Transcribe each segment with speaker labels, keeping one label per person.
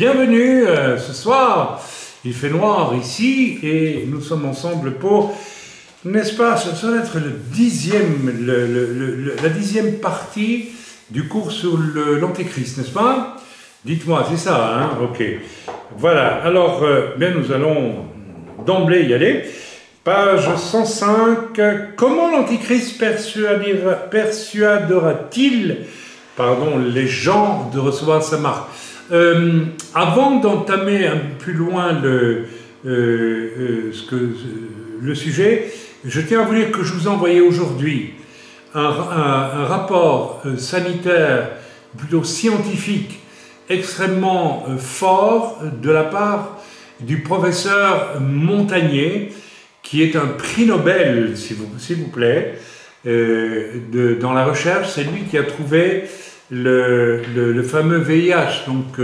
Speaker 1: bienvenue ce soir. Il fait noir ici et nous sommes ensemble pour, n'est-ce pas, ça va être la dixième partie du cours sur l'Antéchrist, n'est-ce pas? Dites-moi, c'est ça, hein? Ok. Voilà, alors, bien, nous allons d'emblée y aller. Page 105. Comment l'Antichrist persuadera-t-il les gens de recevoir sa marque? Avant d'entamer un peu plus loin le sujet, je tiens à vous dire que je vous ai envoyé aujourd'hui un rapport sanitaire, plutôt scientifique, extrêmement fort de la part du professeur Montagnier, qui est un prix Nobel, s'il vous plaît, dans la recherche. C'est lui qui a trouvé le fameux VIH, donc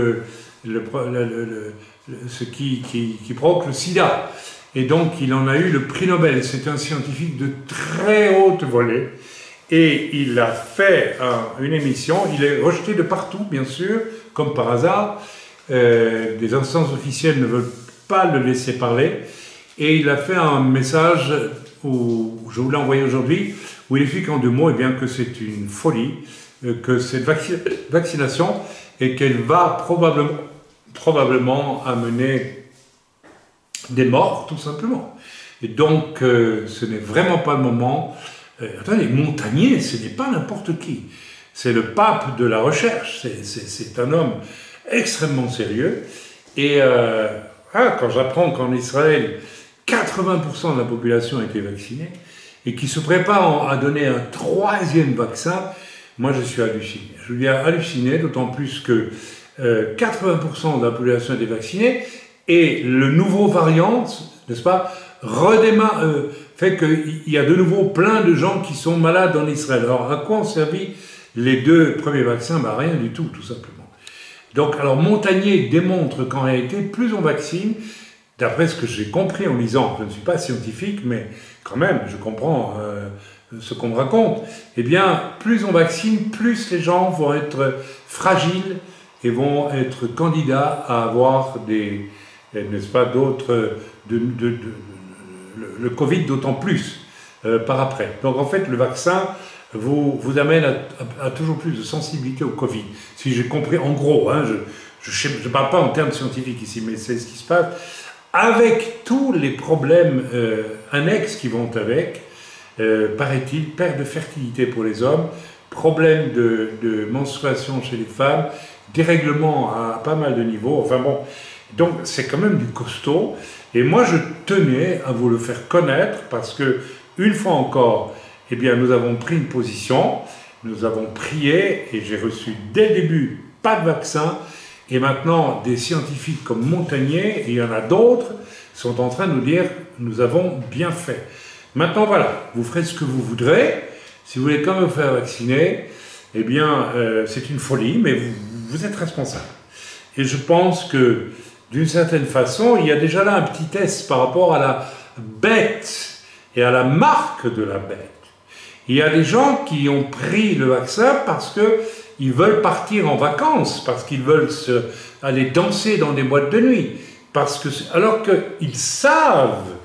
Speaker 1: ce qui provoque le sida. Et donc il en a eu le prix Nobel. C'est un scientifique de très haute volée. Et il a fait une émission, il est rejeté de partout, bien sûr, comme par hasard. Des instances officielles ne veulent pas le laisser parler. Et il a fait un message, je vous l'ai envoyé aujourd'hui, où il explique en deux mots bien, que c'est une folie, que cette vaccination, et qu'elle va probablement amener des morts, tout simplement. Et donc, ce n'est vraiment pas le moment. Attendez, Montagnier, ce n'est pas n'importe qui. C'est le pape de la recherche. C'est un homme extrêmement sérieux. Et quand j'apprends qu'en Israël, 80% de la population a été vaccinée et qui se prépare à donner un troisième vaccin, moi je suis halluciné. Je veux dire halluciné, d'autant plus que 80% de la population a été vaccinée et le nouveau variant, n'est-ce pas, redémarre, fait qu'il y a de nouveau plein de gens qui sont malades en Israël. Alors à quoi ont servi les deux premiers vaccins? Rien du tout, tout simplement. Donc, alors Montagnier démontre qu'en réalité, plus on vaccine, d'après ce que j'ai compris en lisant, je ne suis pas scientifique, mais quand même, je comprends ce qu'on me raconte, eh bien, plus on vaccine, plus les gens vont être fragiles et vont être candidats à avoir n'est-ce pas, d'autres, le Covid d'autant plus par après. Donc en fait, le vaccin vous amène à toujours plus de sensibilité au Covid. Si j'ai compris, en gros, hein, je ne parle pas en termes scientifiques ici, mais c'est ce qui se passe, avec tous les problèmes annexes qui vont avec, paraît-il, perte de fertilité pour les hommes, problème de menstruation chez les femmes, dérèglement à pas mal de niveaux, enfin bon, donc c'est quand même du costaud, et moi je tenais à vous le faire connaître, parce que, une fois encore, eh bien nous avons pris une position, nous avons prié, et j'ai reçu dès le début pas de vaccin, et maintenant des scientifiques comme Montagnier, et il y en a d'autres, sont en train de nous dire « nous avons bien fait ». Maintenant voilà, vous ferez ce que vous voudrez, si vous voulez quand même vous faire vacciner, eh bien c'est une folie, mais vous êtes responsable. Et je pense que d'une certaine façon, il y a déjà là un petit test par rapport à la bête et à la marque de la bête. Il y a des gens qui ont pris le vaccin parce qu'ils veulent partir en vacances, parce qu'ils veulent aller danser dans des boîtes de nuit, alors qu'ils savent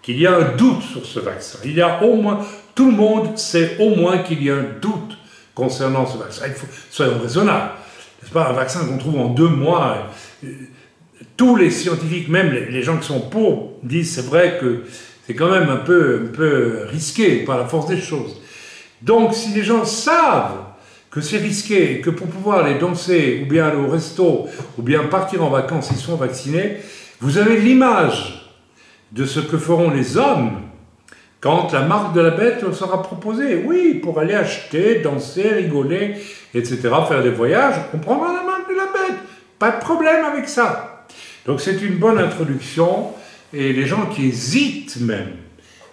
Speaker 1: qu'il y a un doute sur ce vaccin. Il y a au moins, tout le monde sait au moins qu'il y a un doute concernant ce vaccin. Soyons raisonnables. C'est pas un vaccin qu'on trouve en 2 mois. Tous les scientifiques, même les gens qui sont pour, disent c'est vrai que c'est quand même un peu risqué par la force des choses. Donc si les gens savent que c'est risqué et que pour pouvoir aller danser ou bien aller au resto ou bien partir en vacances ils sont vaccinés, vous avez l'image de ce que feront les hommes quand la marque de la bête leur sera proposée. Oui, pour aller acheter, danser, rigoler, etc., faire des voyages, on prendra la marque de la bête. Pas de problème avec ça. Donc c'est une bonne introduction, et les gens qui hésitent même,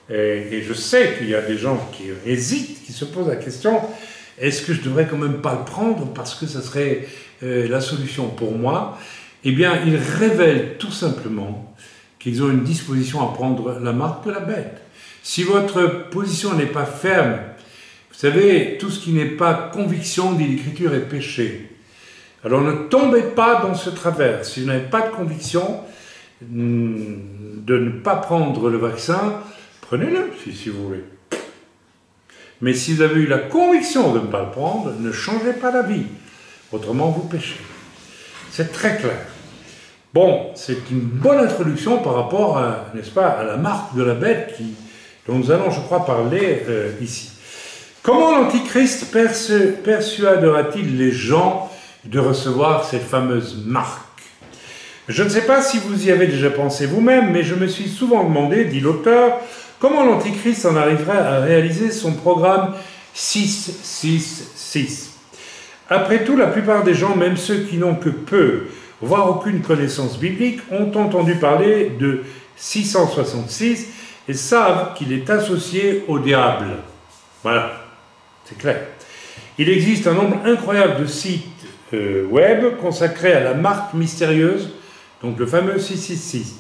Speaker 1: et je sais qu'il y a des gens qui hésitent, qui se posent la question, est-ce que je devrais quand même pas le prendre parce que ça serait la solution pour moi? Eh bien, ils révèlent tout simplement qu'ils ont une disposition à prendre la marque de la bête. Si votre position n'est pas ferme, vous savez, tout ce qui n'est pas conviction dit l'Écriture est péché. Alors ne tombez pas dans ce travers. Si vous n'avez pas de conviction de ne pas prendre le vaccin, prenez-le si vous voulez. Mais si vous avez eu la conviction de ne pas le prendre, ne changez pas d'avis. Autrement, vous péchez. C'est très clair. Bon, c'est une bonne introduction par rapport à, n'est-ce pas, à la marque de la bête dont nous allons, je crois, parler ici. Comment l'Antichrist persuadera-t-il les gens de recevoir cette fameuse marque? Je ne sais pas si vous y avez déjà pensé vous-même, mais je me suis souvent demandé, dit l'auteur, comment l'Antichrist en arriverait à réaliser son programme 666. Après tout, la plupart des gens, même ceux qui n'ont que peu, voire aucune connaissance biblique, ont entendu parler de 666 et savent qu'il est associé au diable. Voilà, c'est clair. Il existe un nombre incroyable de sites web consacrés à la marque mystérieuse, donc le fameux 666.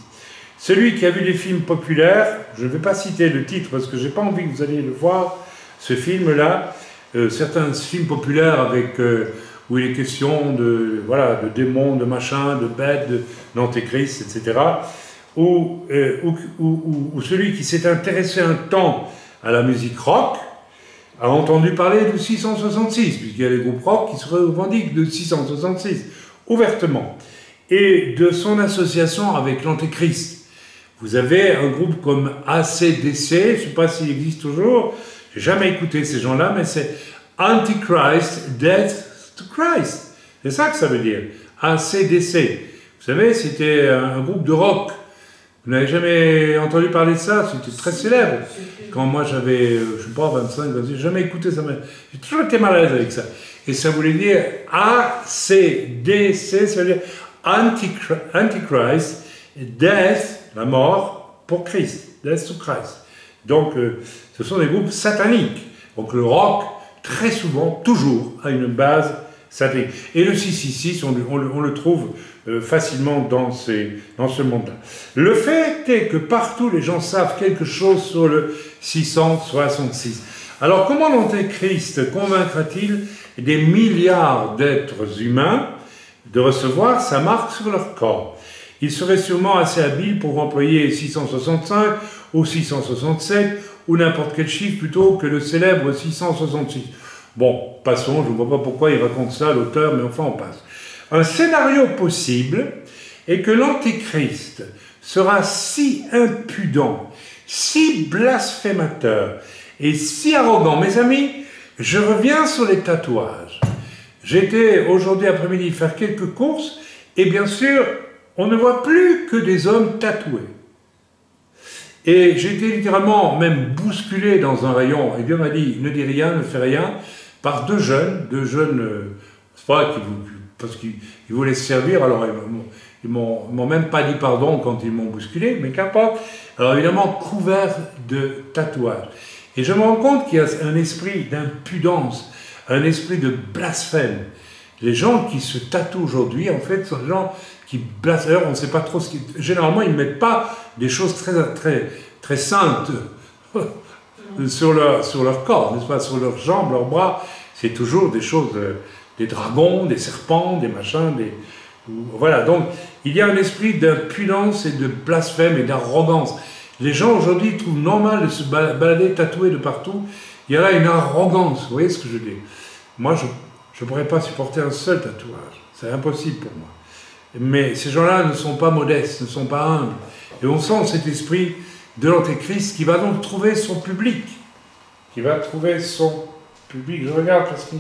Speaker 1: Celui qui a vu des films populaires, je ne vais pas citer le titre parce que je n'ai pas envie que vous alliez le voir, ce film-là, certains films populaires avec... où il est question de, voilà, de démons, de machins, de bêtes, d'antéchrist, etc. Ou celui qui s'est intéressé un temps à la musique rock a entendu parler de 666, puisqu'il y a des groupes rock qui se revendiquent de 666, ouvertement. Et de son association avec l'antéchrist. Vous avez un groupe comme AC/DC, je ne sais pas s'il existe toujours, je n'ai jamais écouté ces gens-là, mais c'est Antichrist Death to Christ. C'est ça que ça veut dire. AC/DC. Vous savez, c'était un groupe de rock. Vous n'avez jamais entendu parler de ça? C'était très célèbre. Quand moi j'avais, je ne sais pas, 25, 26, j'ai jamais écouté ça. J'ai toujours été mal à l'aise avec ça. Et ça voulait dire AC/DC, ça veut dire Antichrist, Death, la mort, pour Christ. Death to Christ. Donc, ce sont des groupes sataniques. Donc le rock, très souvent, toujours, a une base satanique. Et le 666, on le trouve facilement dans ce monde-là. Le fait est que partout, les gens savent quelque chose sur le 666. Alors, comment l'Antéchrist convaincra-t-il des milliards d'êtres humains de recevoir sa marque sur leur corps? Il serait sûrement assez habile pour employer 665 ou 667 ou n'importe quel chiffre plutôt que le célèbre 666. Bon, passons, je ne vois pas pourquoi il raconte ça, l'auteur, mais enfin on passe. Un scénario possible est que l'Antéchrist sera si impudent, si blasphémateur et si arrogant. Mes amis, je reviens sur les tatouages. J'étais aujourd'hui après-midi faire quelques courses et bien sûr, on ne voit plus que des hommes tatoués. Et j'ai été littéralement même bousculé dans un rayon, et Dieu m'a dit, ne dis rien, ne fais rien, par deux jeunes, c'est pas parce qu'ils voulaient se servir, alors ils m'ont même pas dit pardon quand ils m'ont bousculé, mais qu'importe. Alors évidemment, couvert de tatouages. Et je me rends compte qu'il y a un esprit d'impudence, un esprit de blasphème. Les gens qui se tatouent aujourd'hui, en fait, sont des gens qui blasphèment. On ne sait pas trop ce qu'ils... Généralement, ils ne mettent pas des choses très saintes sur leur corps, n'est-ce pas, sur leurs jambes, leurs bras. C'est toujours des choses, des dragons, des serpents, des machins, voilà. Donc, il y a un esprit d'impudence et de blasphème et d'arrogance. Les gens aujourd'hui trouvent normal de se balader tatoués de partout. Il y a là une arrogance, vous voyez ce que je dis? Moi, je ne pourrais pas supporter un seul tatouage. C'est impossible pour moi. Mais ces gens-là ne sont pas modestes, ne sont pas humbles. Et on sent cet esprit de l'Antéchrist qui va donc trouver son public. Je regarde parce que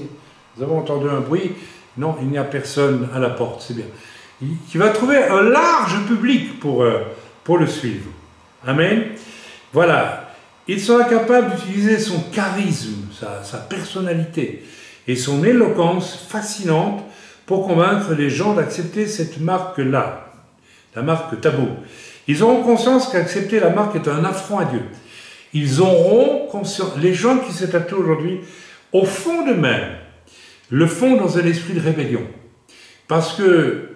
Speaker 1: nous avons entendu un bruit. Non, il n'y a personne à la porte, c'est bien. Qui va trouver un large public pour le suivre. Amen. Voilà. Il sera capable d'utiliser son charisme, sa personnalité et son éloquence fascinante pour convaincre les gens d'accepter cette marque-là, la marque tabou. Ils auront conscience qu'accepter la marque est un affront à Dieu. Ils auront conscience, les gens qui se tatouent aujourd'hui, au fond d'eux-mêmes, le font dans un esprit de rébellion. Parce que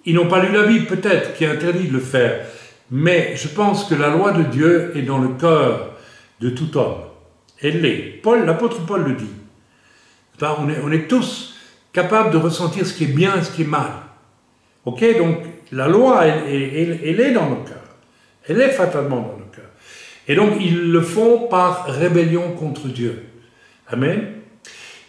Speaker 1: ils n'ont pas lu la Bible, peut-être, qui interdit de le faire. Mais je pense que la loi de Dieu est dans le cœur de tout homme. Elle l'est. L'apôtre Paul le dit. On est tous capable de ressentir ce qui est bien et ce qui est mal. Ok, donc la loi, elle est dans nos cœurs. Elle est fatalement dans nos cœurs. Et donc, ils le font par rébellion contre Dieu. Amen.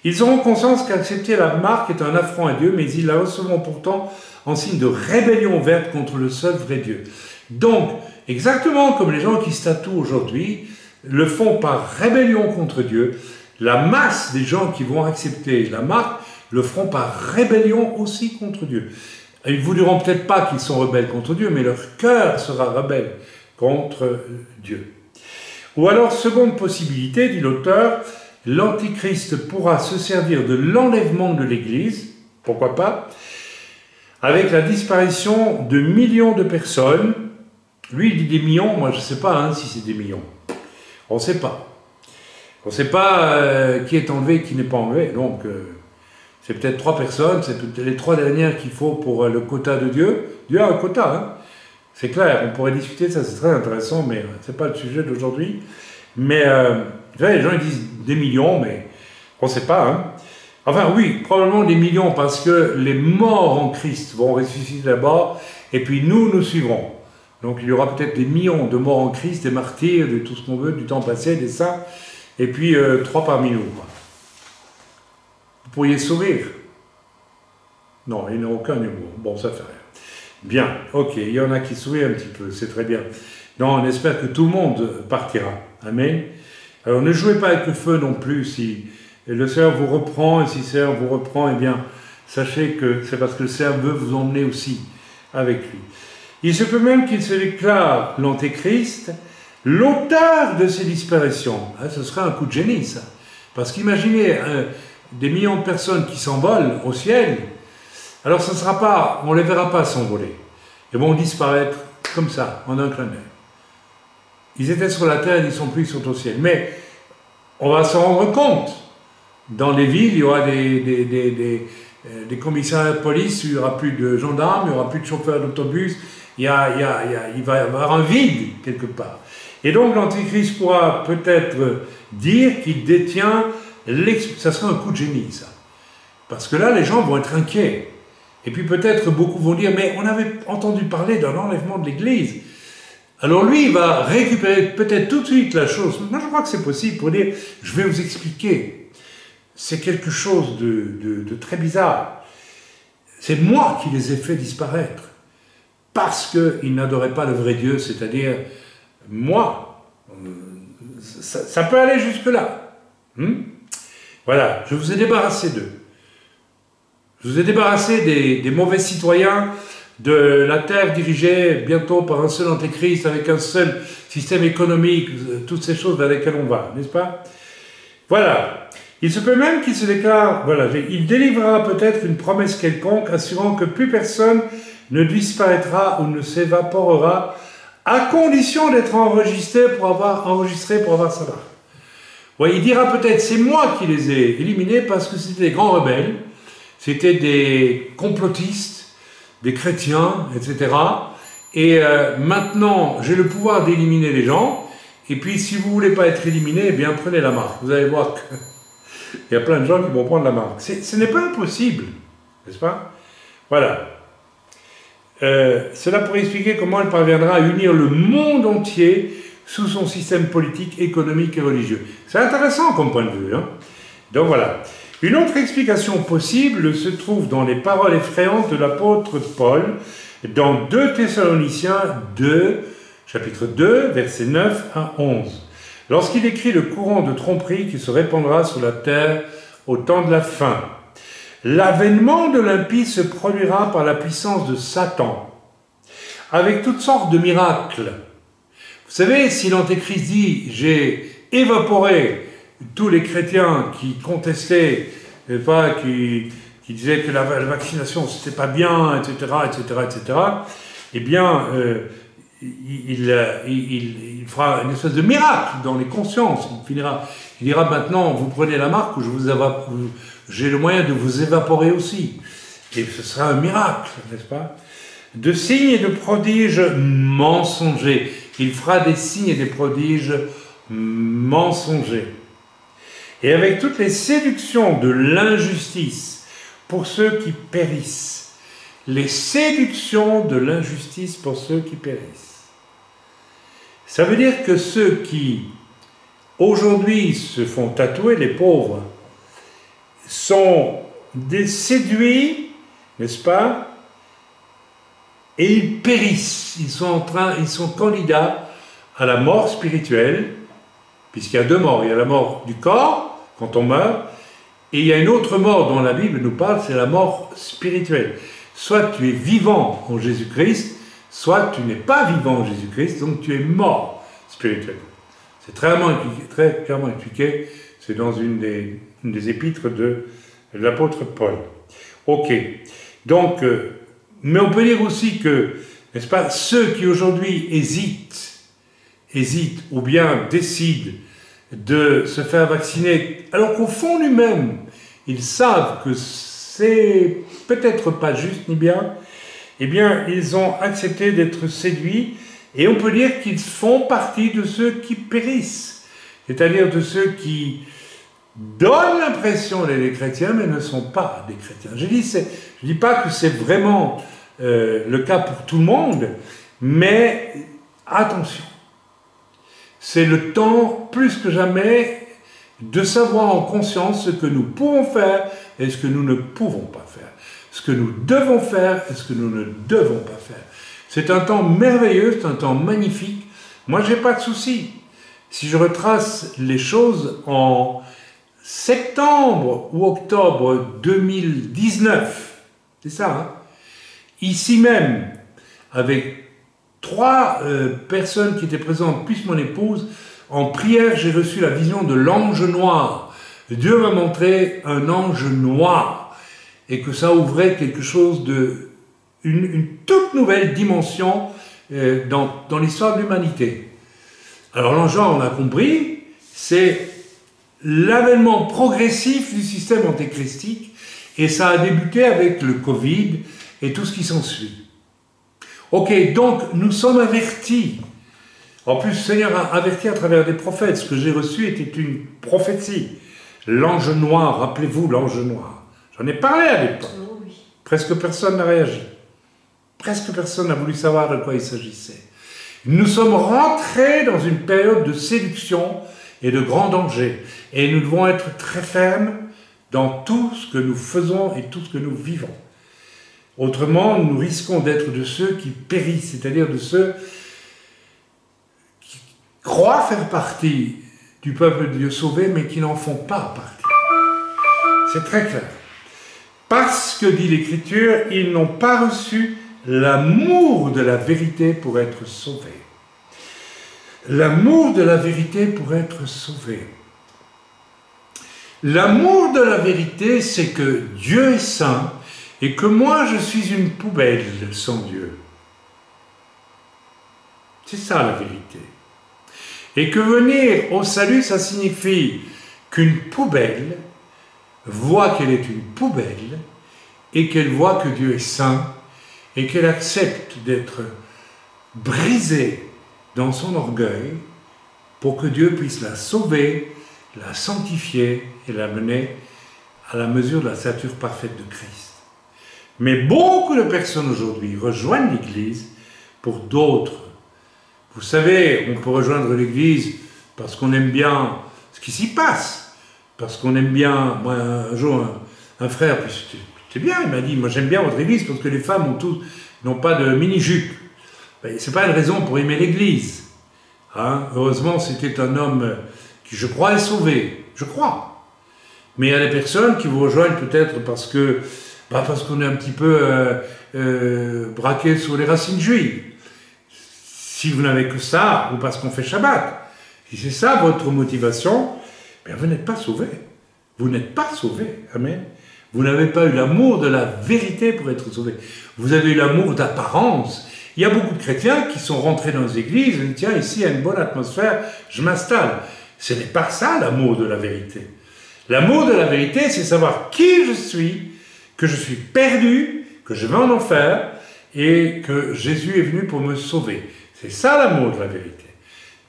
Speaker 1: Ils auront conscience qu'accepter la marque est un affront à Dieu, mais ils la recevront pourtant en signe de rébellion ouverte contre le seul vrai Dieu. Donc, exactement comme les gens qui se tatouent aujourd'hui le font par rébellion contre Dieu, la masse des gens qui vont accepter la marque le feront par rébellion aussi contre Dieu. Ils ne vous diront peut-être pas qu'ils sont rebelles contre Dieu, mais leur cœur sera rebelle contre Dieu. Ou alors, seconde possibilité, dit l'auteur, l'Antichrist pourra se servir de l'enlèvement de l'Église, pourquoi pas, avec la disparition de millions de personnes. Lui, il dit des millions, moi je ne sais pas si c'est des millions. On ne sait pas. On ne sait pas qui est enlevé et qui n'est pas enlevé, donc c'est peut-être 3 personnes, c'est peut-être les 3 dernières qu'il faut pour le quota de Dieu. Dieu a un quota, hein. C'est clair, on pourrait discuter de ça, c'est très intéressant, mais ce n'est pas le sujet d'aujourd'hui. Mais les gens ils disent des millions, mais on ne sait pas. Hein. Enfin oui, probablement des millions, parce que les morts en Christ vont ressusciter d'abord, et puis nous suivrons. Donc il y aura peut-être des millions de morts en Christ, des martyrs, de tout ce qu'on veut, du temps passé, des saints, et puis 3 parmi nous. Vous pourriez sourire? Non, il n'y a aucun humour. Bon, ça fait rien. Bien, ok, il y en a qui sourient un petit peu, c'est très bien. Non, on espère que tout le monde partira. Amen. Alors ne jouez pas avec le feu non plus. Si le Seigneur vous reprend, et si le Seigneur vous reprend, eh bien, sachez que c'est parce que le Seigneur veut vous emmener aussi avec lui. Il se peut même qu'il se déclare l'Antéchrist, l'auteur de ces disparitions. Ce serait un coup de génie, ça. Parce qu'imaginez des millions de personnes qui s'envolent au ciel, alors ce ne sera pas, on ne les verra pas s'envoler. Ils vont disparaître comme ça, en un clin d'œil. Ils étaient sur la terre, ils ne sont plus, ils sont au ciel. Mais on va s'en rendre compte. Dans les villes, il y aura des commissariats de police, il n'y aura plus de gendarmes, il n'y aura plus de chauffeurs d'autobus, il va y avoir un vide quelque part. Et donc l'Antéchrist pourra peut-être dire qu'il détient, ça sera un coup de génie ça. Parce que là, les gens vont être inquiets. Et puis peut-être beaucoup vont dire, mais on avait entendu parler d'un enlèvement de l'Église. Alors lui, il va récupérer peut-être tout de suite la chose. Moi, je crois que c'est possible pour dire, je vais vous expliquer. C'est quelque chose de très bizarre. C'est moi qui les ai fait disparaître. Parce qu'ils n'adoraient pas le vrai Dieu, c'est-à-dire moi. Ça peut aller jusque-là. Voilà, je vous ai débarrassé d'eux. Je vous ai débarrassé des mauvais citoyens, de la terre dirigée bientôt par un seul antéchrist, avec un seul système économique, toutes ces choses vers lesquelles on va, n'est-ce pas? Voilà. Il se peut même qu'il se déclare, voilà, il délivrera peut-être une promesse quelconque, assurant que plus personne ne disparaîtra ou ne s'évaporera, à condition d'être enregistré pour avoir sa marque. Ouais, il dira peut-être, c'est moi qui les ai éliminés parce que c'était des grands rebelles, c'était des complotistes, des chrétiens, etc. Et maintenant, j'ai le pouvoir d'éliminer les gens. Et puis, si vous ne voulez pas être éliminé, eh bien, prenez la marque. Vous allez voir qu'il y a plein de gens qui vont prendre la marque. Ce n'est pas impossible, n'est-ce pas? Voilà. Cela pourrait expliquer comment elle parviendra à unir le monde entier sous son système politique, économique et religieux. C'est intéressant comme point de vue. Hein. Donc voilà. Une autre explication possible se trouve dans les paroles effrayantes de l'apôtre Paul dans 2 Thessaloniciens 2, chapitre 2, versets 9 à 11. Lorsqu'il écrit le courant de tromperie qui se répandra sur la terre au temps de la fin. L'avènement de l'impie se produira par la puissance de Satan, avec toutes sortes de miracles. Vous savez, si l'Antéchrist dit « j'ai évaporé » tous les chrétiens qui contestaient, qui disaient que la vaccination c'était pas bien, etc., eh bien, il fera une espèce de miracle dans les consciences. Il dira maintenant, vous prenez la marque, j'ai le moyen de vous évaporer aussi. Et ce sera un miracle, n'est-ce pas? De signes et de prodiges mensongers. Il fera des signes et des prodiges mensongers. Et avec toutes les séductions de l'injustice pour ceux qui périssent, les séductions de l'injustice pour ceux qui périssent. Ça veut dire que ceux qui, aujourd'hui, se font tatouer, les pauvres, sont séduits, n'est-ce pas? Et ils périssent, ils sont candidats à la mort spirituelle, puisqu'il y a deux morts, il y a la mort du corps, quand on meurt, et il y a une autre mort dont la Bible nous parle, c'est la mort spirituelle. Soit tu es vivant en Jésus-Christ, soit tu n'es pas vivant en Jésus-Christ, donc tu es mort spirituellement. C'est très clairement expliqué, c'est dans une des épîtres de l'apôtre Paul. Ok, donc, mais on peut dire aussi que, n'est-ce pas, ceux qui aujourd'hui hésitent ou bien décident de se faire vacciner, alors qu'au fond lui-même, ils savent que c'est peut-être pas juste ni bien, eh bien, ils ont accepté d'être séduits, et on peut dire qu'ils font partie de ceux qui périssent, c'est-à-dire de ceux qui donnent l'impression d'être des chrétiens, mais ne sont pas des chrétiens. Je dis pas que c'est vraiment le cas pour tout le monde, mais attention, c'est le temps, plus que jamais, de savoir en conscience ce que nous pouvons faire et ce que nous ne pouvons pas faire. Ce que nous devons faire et ce que nous ne devons pas faire. C'est un temps merveilleux, c'est un temps magnifique. Moi, je n'ai pas de souci. Si je retrace les choses en septembre ou octobre 2019, c'est ça, hein, ici même, avec 3 personnes qui étaient présentes, plus mon épouse, en prière, j'ai reçu la vision de l'ange noir. Dieu m'a montré un ange noir et que ça ouvrait quelque chose de... une toute nouvelle dimension dans l'histoire de l'humanité. Alors l'ange noir, on a compris, c'est l'avènement progressif du système antéchristique et ça a débuté avec le Covid et tout ce qui s'ensuit. Ok, donc nous sommes avertis. En plus, le Seigneur a averti à travers des prophètes. Ce que j'ai reçu était une prophétie. L'ange noir, rappelez-vous l'ange noir. J'en ai parlé à l'époque.
Speaker 2: Oh oui.
Speaker 1: Presque personne n'a réagi. Presque personne n'a voulu savoir de quoi il s'agissait. Nous sommes rentrés dans une période de séduction et de grand danger. Et nous devons être très fermes dans tout ce que nous faisons et tout ce que nous vivons. Autrement, nous risquons d'être de ceux qui périssent, c'est-à-dire de ceux qui croient faire partie du peuple de Dieu sauvé, mais qui n'en font pas partie. C'est très clair. Parce que, dit l'Écriture, ils n'ont pas reçu l'amour de la vérité pour être sauvés. L'amour de la vérité pour être sauvés. L'amour de la vérité, c'est que Dieu est saint, et que moi je suis une poubelle sans Dieu. C'est ça la vérité. Et que venir au salut, ça signifie qu'une poubelle voit qu'elle est une poubelle et qu'elle voit que Dieu est saint et qu'elle accepte d'être brisée dans son orgueil pour que Dieu puisse la sauver, la sanctifier et la mener à la mesure de la stature parfaite de Christ. Mais beaucoup de personnes aujourd'hui rejoignent l'Église pour d'autres. Vous savez, on peut rejoindre l'Église parce qu'on aime bien ce qui s'y passe, parce qu'on aime bien... Moi, un jour, un frère, puis c'était bien, il m'a dit, moi j'aime bien votre Église parce que les femmes n'ont pas de mini-jupe. Ben, ce n'est pas une raison pour aimer l'Église. Hein? Heureusement, c'était un homme qui, je crois, est sauvé. Je crois. Mais il y a des personnes qui vous rejoignent peut-être parce qu'on est un petit peu braqué sur les racines juives. Si vous n'avez que ça, ou parce qu'on fait Shabbat, si c'est ça votre motivation, bien vous n'êtes pas sauvé. Vous n'êtes pas sauvé. Amen. Vous n'avez pas eu l'amour de la vérité pour être sauvé. Vous avez eu l'amour d'apparence. Il y a beaucoup de chrétiens qui sont rentrés dans les églises et disent, tiens, ici il y a une bonne atmosphère, je m'installe. Ce n'est pas ça l'amour de la vérité. L'amour de la vérité, c'est savoir qui je suis, que je suis perdu, que je vais en enfer, et que Jésus est venu pour me sauver. C'est ça l'amour de la vérité.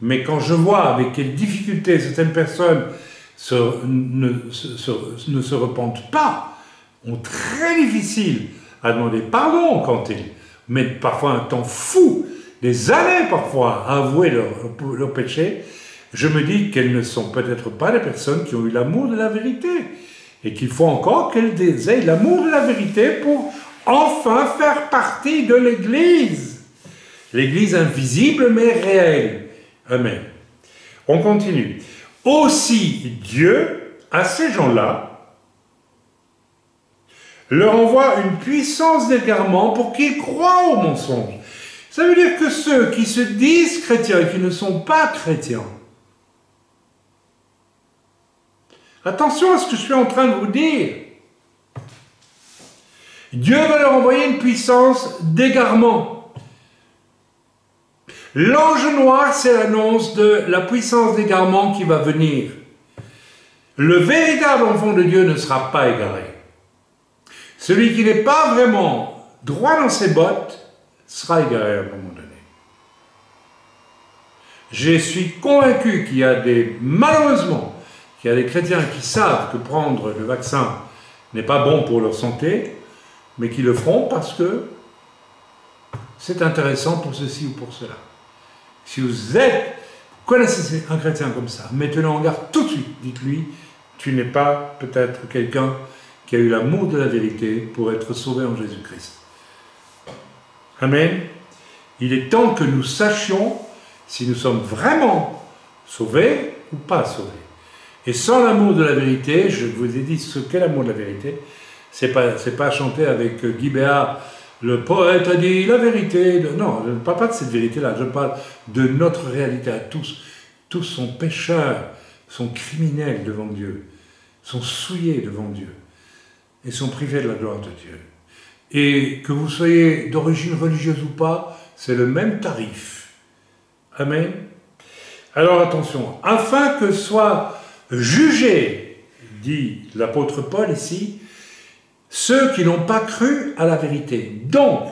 Speaker 1: Mais quand je vois avec quelles difficultés certaines personnes ne se repentent pas, ont très difficile à demander pardon quand ils mettent parfois un temps fou, des années parfois, à avouer leur péché, je me dis qu'elles ne sont peut-être pas des personnes qui ont eu l'amour de la vérité et qu'il faut encore qu'elles aient l'amour de la vérité pour enfin faire partie de l'Église. L'Église invisible mais réelle. Amen. On continue. Aussi Dieu, à ces gens-là, leur envoie une puissance d'égarement pour qu'ils croient au mensonge. Ça veut dire que ceux qui se disent chrétiens et qui ne sont pas chrétiens, attention à ce que je suis en train de vous dire. Dieu va leur envoyer une puissance d'égarement. L'ange noir, c'est l'annonce de la puissance d'égarement qui va venir. Le véritable enfant de Dieu ne sera pas égaré. Celui qui n'est pas vraiment droit dans ses bottes sera égaré à un moment donné. Je suis convaincu qu'il y a malheureusement, qu'il y a des chrétiens qui savent que prendre le vaccin n'est pas bon pour leur santé, mais qui le feront parce que c'est intéressant pour ceci ou pour cela. Si vous connaissez un chrétien comme ça, mettez-le en garde tout de suite. Dites-lui, tu n'es pas peut-être quelqu'un qui a eu l'amour de la vérité pour être sauvé en Jésus-Christ. Amen. Il est temps que nous sachions si nous sommes vraiment sauvés ou pas sauvés. Et sans l'amour de la vérité, je vous ai dit ce qu'est l'amour de la vérité, c'est pas chanter avec Guy Béard, le poète a dit la vérité. Non, je ne parle pas de cette vérité-là, je parle de notre réalité à tous. Tous sont pécheurs, sont criminels devant Dieu, sont souillés devant Dieu et sont privés de la gloire de Dieu. Et que vous soyez d'origine religieuse ou pas, c'est le même tarif. Amen. Alors attention, afin que soient jugés, dit l'apôtre Paul ici, ceux qui n'ont pas cru à la vérité. Donc,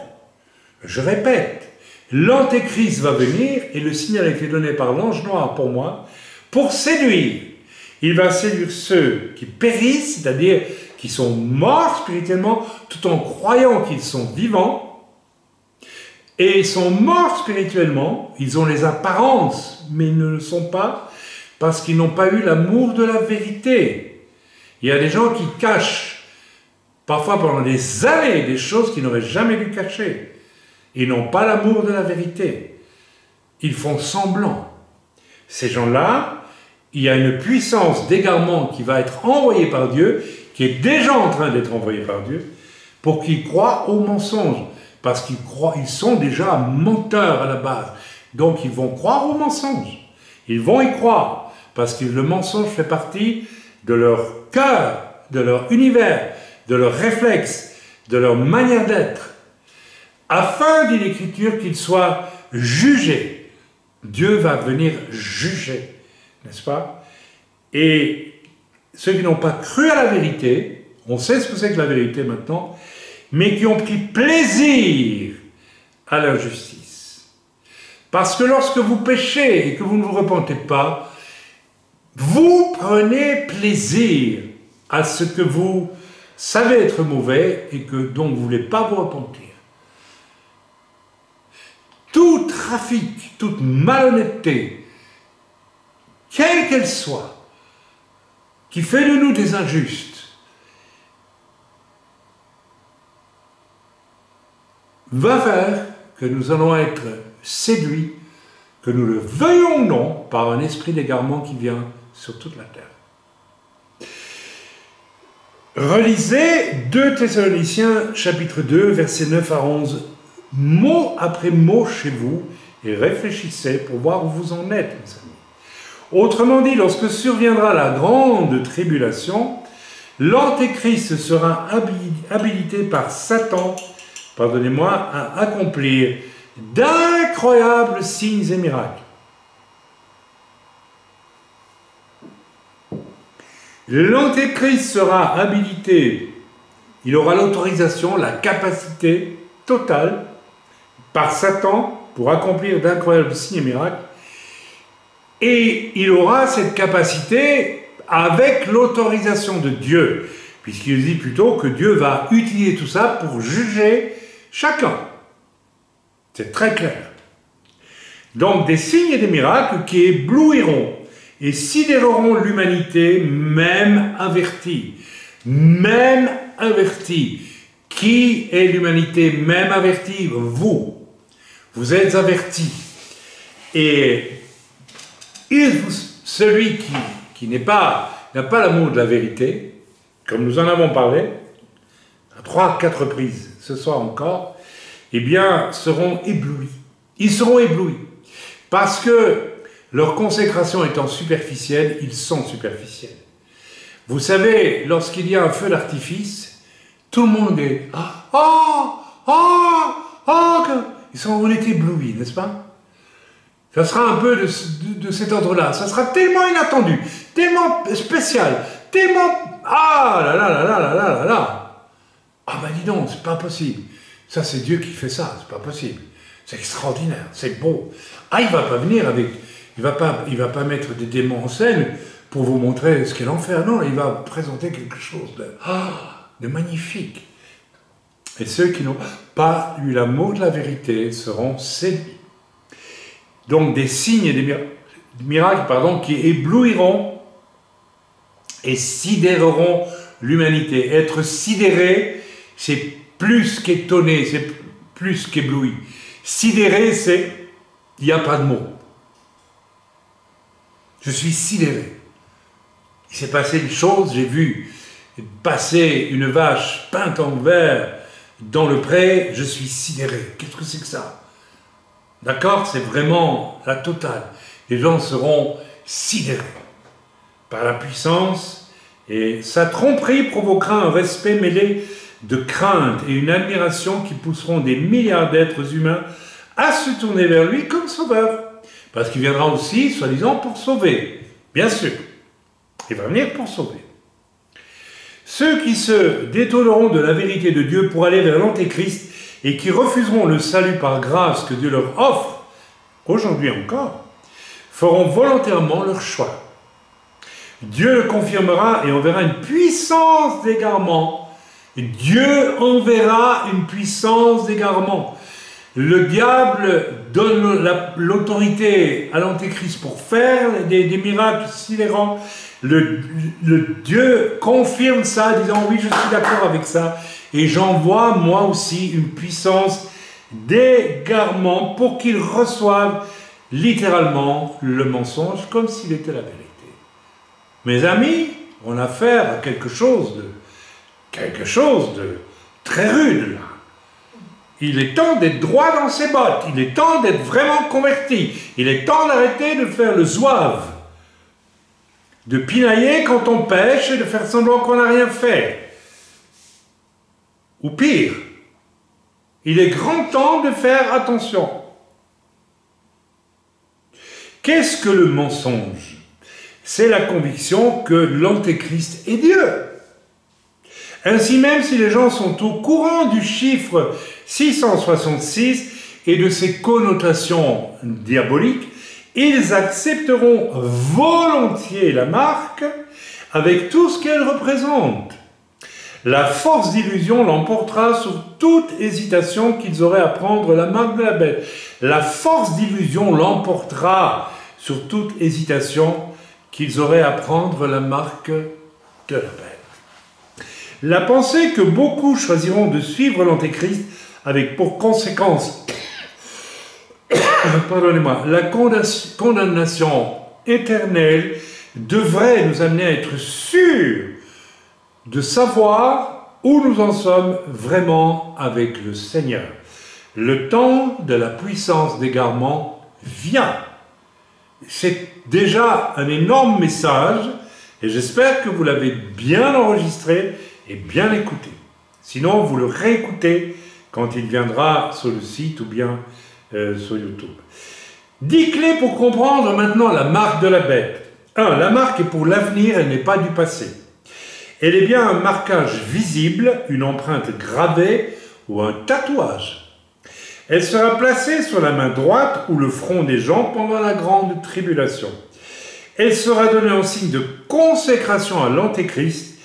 Speaker 1: je répète, l'antéchrist va venir, et le signal a été donné par l'ange noir pour moi, pour séduire. Il va séduire ceux qui périssent, c'est-à-dire qui sont morts spirituellement, tout en croyant qu'ils sont vivants, et ils sont morts spirituellement, ils ont les apparences, mais ils ne le sont pas, parce qu'ils n'ont pas eu l'amour de la vérité. Il y a des gens qui cachent, parfois pendant des années, des choses qu'ils n'auraient jamais dû cacher. Ils n'ont pas l'amour de la vérité. Ils font semblant. Ces gens-là, il y a une puissance d'égarement qui va être envoyée par Dieu, qui est déjà en train d'être envoyée par Dieu, pour qu'ils croient au mensonge. Parce qu'ils sont déjà menteurs à la base. Donc ils vont croire au mensonge. Ils vont y croire, parce que le mensonge fait partie de leur cœur, de leur univers, de leurs réflexes, de leur manière d'être, afin, dit l'Écriture, qu'ils soient jugés. Dieu va venir juger, n'est-ce pas? Et ceux qui n'ont pas cru à la vérité, on sait ce que c'est que la vérité maintenant, mais qui ont pris plaisir à l'injustice. Parce que lorsque vous péchez et que vous ne vous repentez pas, vous prenez plaisir à ce que vous savez être mauvais et que dont vous ne voulez pas vous repentir. Tout trafic, toute malhonnêteté, quelle qu'elle soit, qui fait de nous des injustes, va faire que nous allons être séduits, que nous le veuillons ou non, par un esprit d'égarement qui vient sur toute la terre. Relisez 2 Thessaloniciens chapitre 2, versets 9 à 11, mot après mot chez vous, et réfléchissez pour voir où vous en êtes, mes amis. Autrement dit, lorsque surviendra la grande tribulation, l'antéchrist sera habilité par Satan, pardonnez-moi, à accomplir d'incroyables signes et miracles. L'antéchrist sera habilité, il aura l'autorisation, la capacité totale par Satan pour accomplir d'incroyables signes et miracles, et il aura cette capacité avec l'autorisation de Dieu, puisqu'il dit plutôt que Dieu va utiliser tout ça pour juger chacun. C'est très clair. Donc des signes et des miracles qui éblouiront et sidéreront l'humanité, même avertie. Même avertie. Qui est l'humanité même avertie? Vous. Vous êtes avertis. Et celui qui n'a pas l'amour de la vérité, comme nous en avons parlé, à 3-4 reprises ce soir encore, eh bien, seront éblouis. Ils seront éblouis. Parce que leur consécration étant superficielle, ils sont superficiels. Vous savez, lorsqu'il y a un feu d'artifice, tout le monde est « on est éblouis, n'est-ce pas ?» Ça sera un peu de cet ordre-là. Ça sera tellement inattendu, tellement spécial, tellement... Ah là là là là là là là là. Ah ben dis donc, c'est pas possible. Ça c'est Dieu qui fait ça, c'est pas possible. C'est extraordinaire, c'est beau. Ah, il va pas venir avec... Il va pas mettre des démons en scène pour vous montrer ce qu'est l'enfer. Non, il va présenter quelque chose de magnifique. Et ceux qui n'ont pas eu l'amour de la vérité seront séduits. Donc des signes et des miracles qui éblouiront et sidéreront l'humanité. Être sidéré, c'est plus qu'étonné, c'est plus qu'ébloui. Sidéré, c'est... Il n'y a pas de mot. Je suis sidéré. Il s'est passé une chose, j'ai vu passer une vache peinte en vert dans le pré, je suis sidéré. Qu'est-ce que c'est que ça? D'accord? C'est vraiment la totale. Les gens seront sidérés par la puissance et sa tromperie provoquera un respect mêlé de crainte et une admiration qui pousseront des milliards d'êtres humains à se tourner vers lui comme sauveur. Parce qu'il viendra aussi, soi-disant, pour sauver. Bien sûr. Il va venir pour sauver. Ceux qui se détourneront de la vérité de Dieu pour aller vers l'Antéchrist et qui refuseront le salut par grâce que Dieu leur offre, aujourd'hui encore, feront volontairement leur choix. Dieu le confirmera et enverra une puissance d'égarement. Dieu enverra une puissance d'égarement. Le diable donne l'autorité à l'Antéchrist pour faire des miracles sidérants. Le Dieu confirme ça, disant oui, je suis d'accord avec ça. Et j'envoie moi aussi une puissance d'égarement pour qu'ils reçoivent littéralement le mensonge comme s'il était la vérité. Mes amis, on a affaire à quelque chose de très rude là. Il est temps d'être droit dans ses bottes, il est temps d'être vraiment converti, il est temps d'arrêter de faire le zouave, de pinailler quand on pêche et de faire semblant qu'on n'a rien fait. Ou pire, il est grand temps de faire attention. Qu'est-ce que le mensonge? C'est la conviction que l'Antéchrist est Dieu. Ainsi même, si les gens sont au courant du chiffre 666 et de ses connotations diaboliques, ils accepteront volontiers la marque avec tout ce qu'elle représente. La force d'illusion l'emportera sur toute hésitation qu'ils auraient à prendre la marque de la bête. La force d'illusion l'emportera sur toute hésitation qu'ils auraient à prendre la marque de la bête. La pensée que beaucoup choisiront de suivre l'Antéchrist avec pour conséquence la condamnation éternelle devrait nous amener à être sûrs de savoir où nous en sommes vraiment avec le Seigneur. Le temps de la puissance d'égarement vient. C'est déjà un énorme message et j'espère que vous l'avez bien enregistré et bien écouté. Sinon, vous le réécoutez quand il viendra sur le site ou bien sur YouTube. 10 clés pour comprendre maintenant la marque de la bête. 1. La marque est pour l'avenir, elle n'est pas du passé. Elle est bien un marquage visible, une empreinte gravée ou un tatouage. Elle sera placée sur la main droite ou le front des gens pendant la grande tribulation. Elle sera donnée en signe de consécration à l'Antéchrist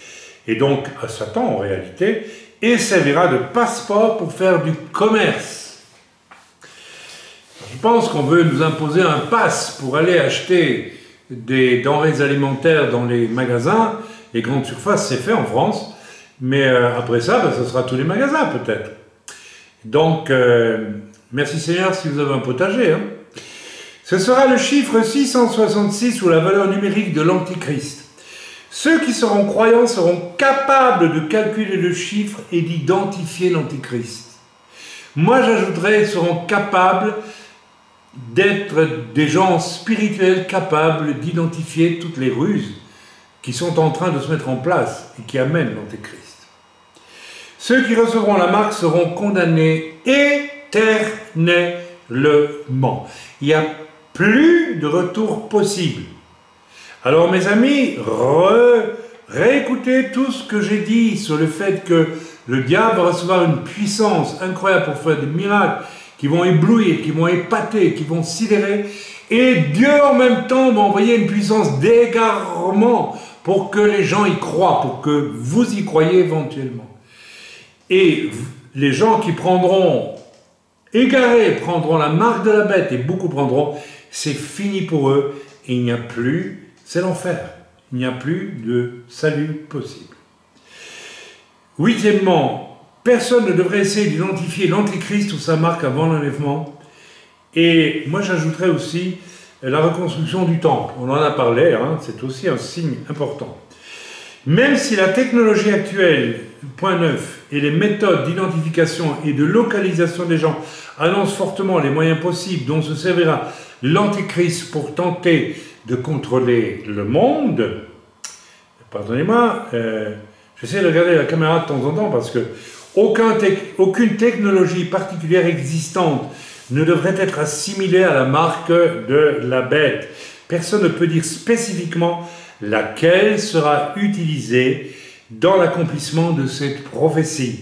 Speaker 1: et donc à Satan en réalité, et servira de passeport pour faire du commerce. Je pense qu'on veut nous imposer un pass pour aller acheter des denrées alimentaires dans les magasins, les grandes surfaces, c'est fait en France, mais après ça, ben, ce sera tous les magasins peut-être. Donc, merci Seigneur si vous avez un potager. Hein. Ce sera le chiffre 666 ou la valeur numérique de l'Antichrist. Ceux qui seront croyants seront capables de calculer le chiffre et d'identifier l'Antichrist. Moi, j'ajouterais, seront capables d'être des gens spirituels capables d'identifier toutes les ruses qui sont en train de se mettre en place et qui amènent l'Antéchrist. Ceux qui recevront la marque seront condamnés éternellement. Il n'y a plus de retour possible. Alors mes amis, réécoutez tout ce que j'ai dit sur le fait que le diable va recevoir une puissance incroyable pour faire des miracles qui vont éblouir, qui vont épater, qui vont sidérer. Et Dieu en même temps va envoyer une puissance d'égarement pour que les gens y croient, pour que vous y croyez éventuellement. Et les gens qui prendront, égarés, prendront la marque de la bête, et beaucoup prendront, c'est fini pour eux, et il n'y a plus, c'est l'enfer. Il n'y a plus de salut possible. Huitièmement, personne ne devrait essayer d'identifier l'Antéchrist ou sa marque avant l'enlèvement. Et moi j'ajouterais aussi la reconstruction du temple. On en a parlé, hein, c'est aussi un signe important. Même si la technologie actuelle, point 9, et les méthodes d'identification et de localisation des gens annoncent fortement les moyens possibles dont se servira l'Antéchrist pour tenter de contrôler le monde, pardonnez-moi, j'essaie de regarder la caméra de temps en temps parce que aucune technologie particulière existante ne devrait être assimilée à la marque de la bête. Personne ne peut dire spécifiquement laquelle sera utilisée dans l'accomplissement de cette prophétie.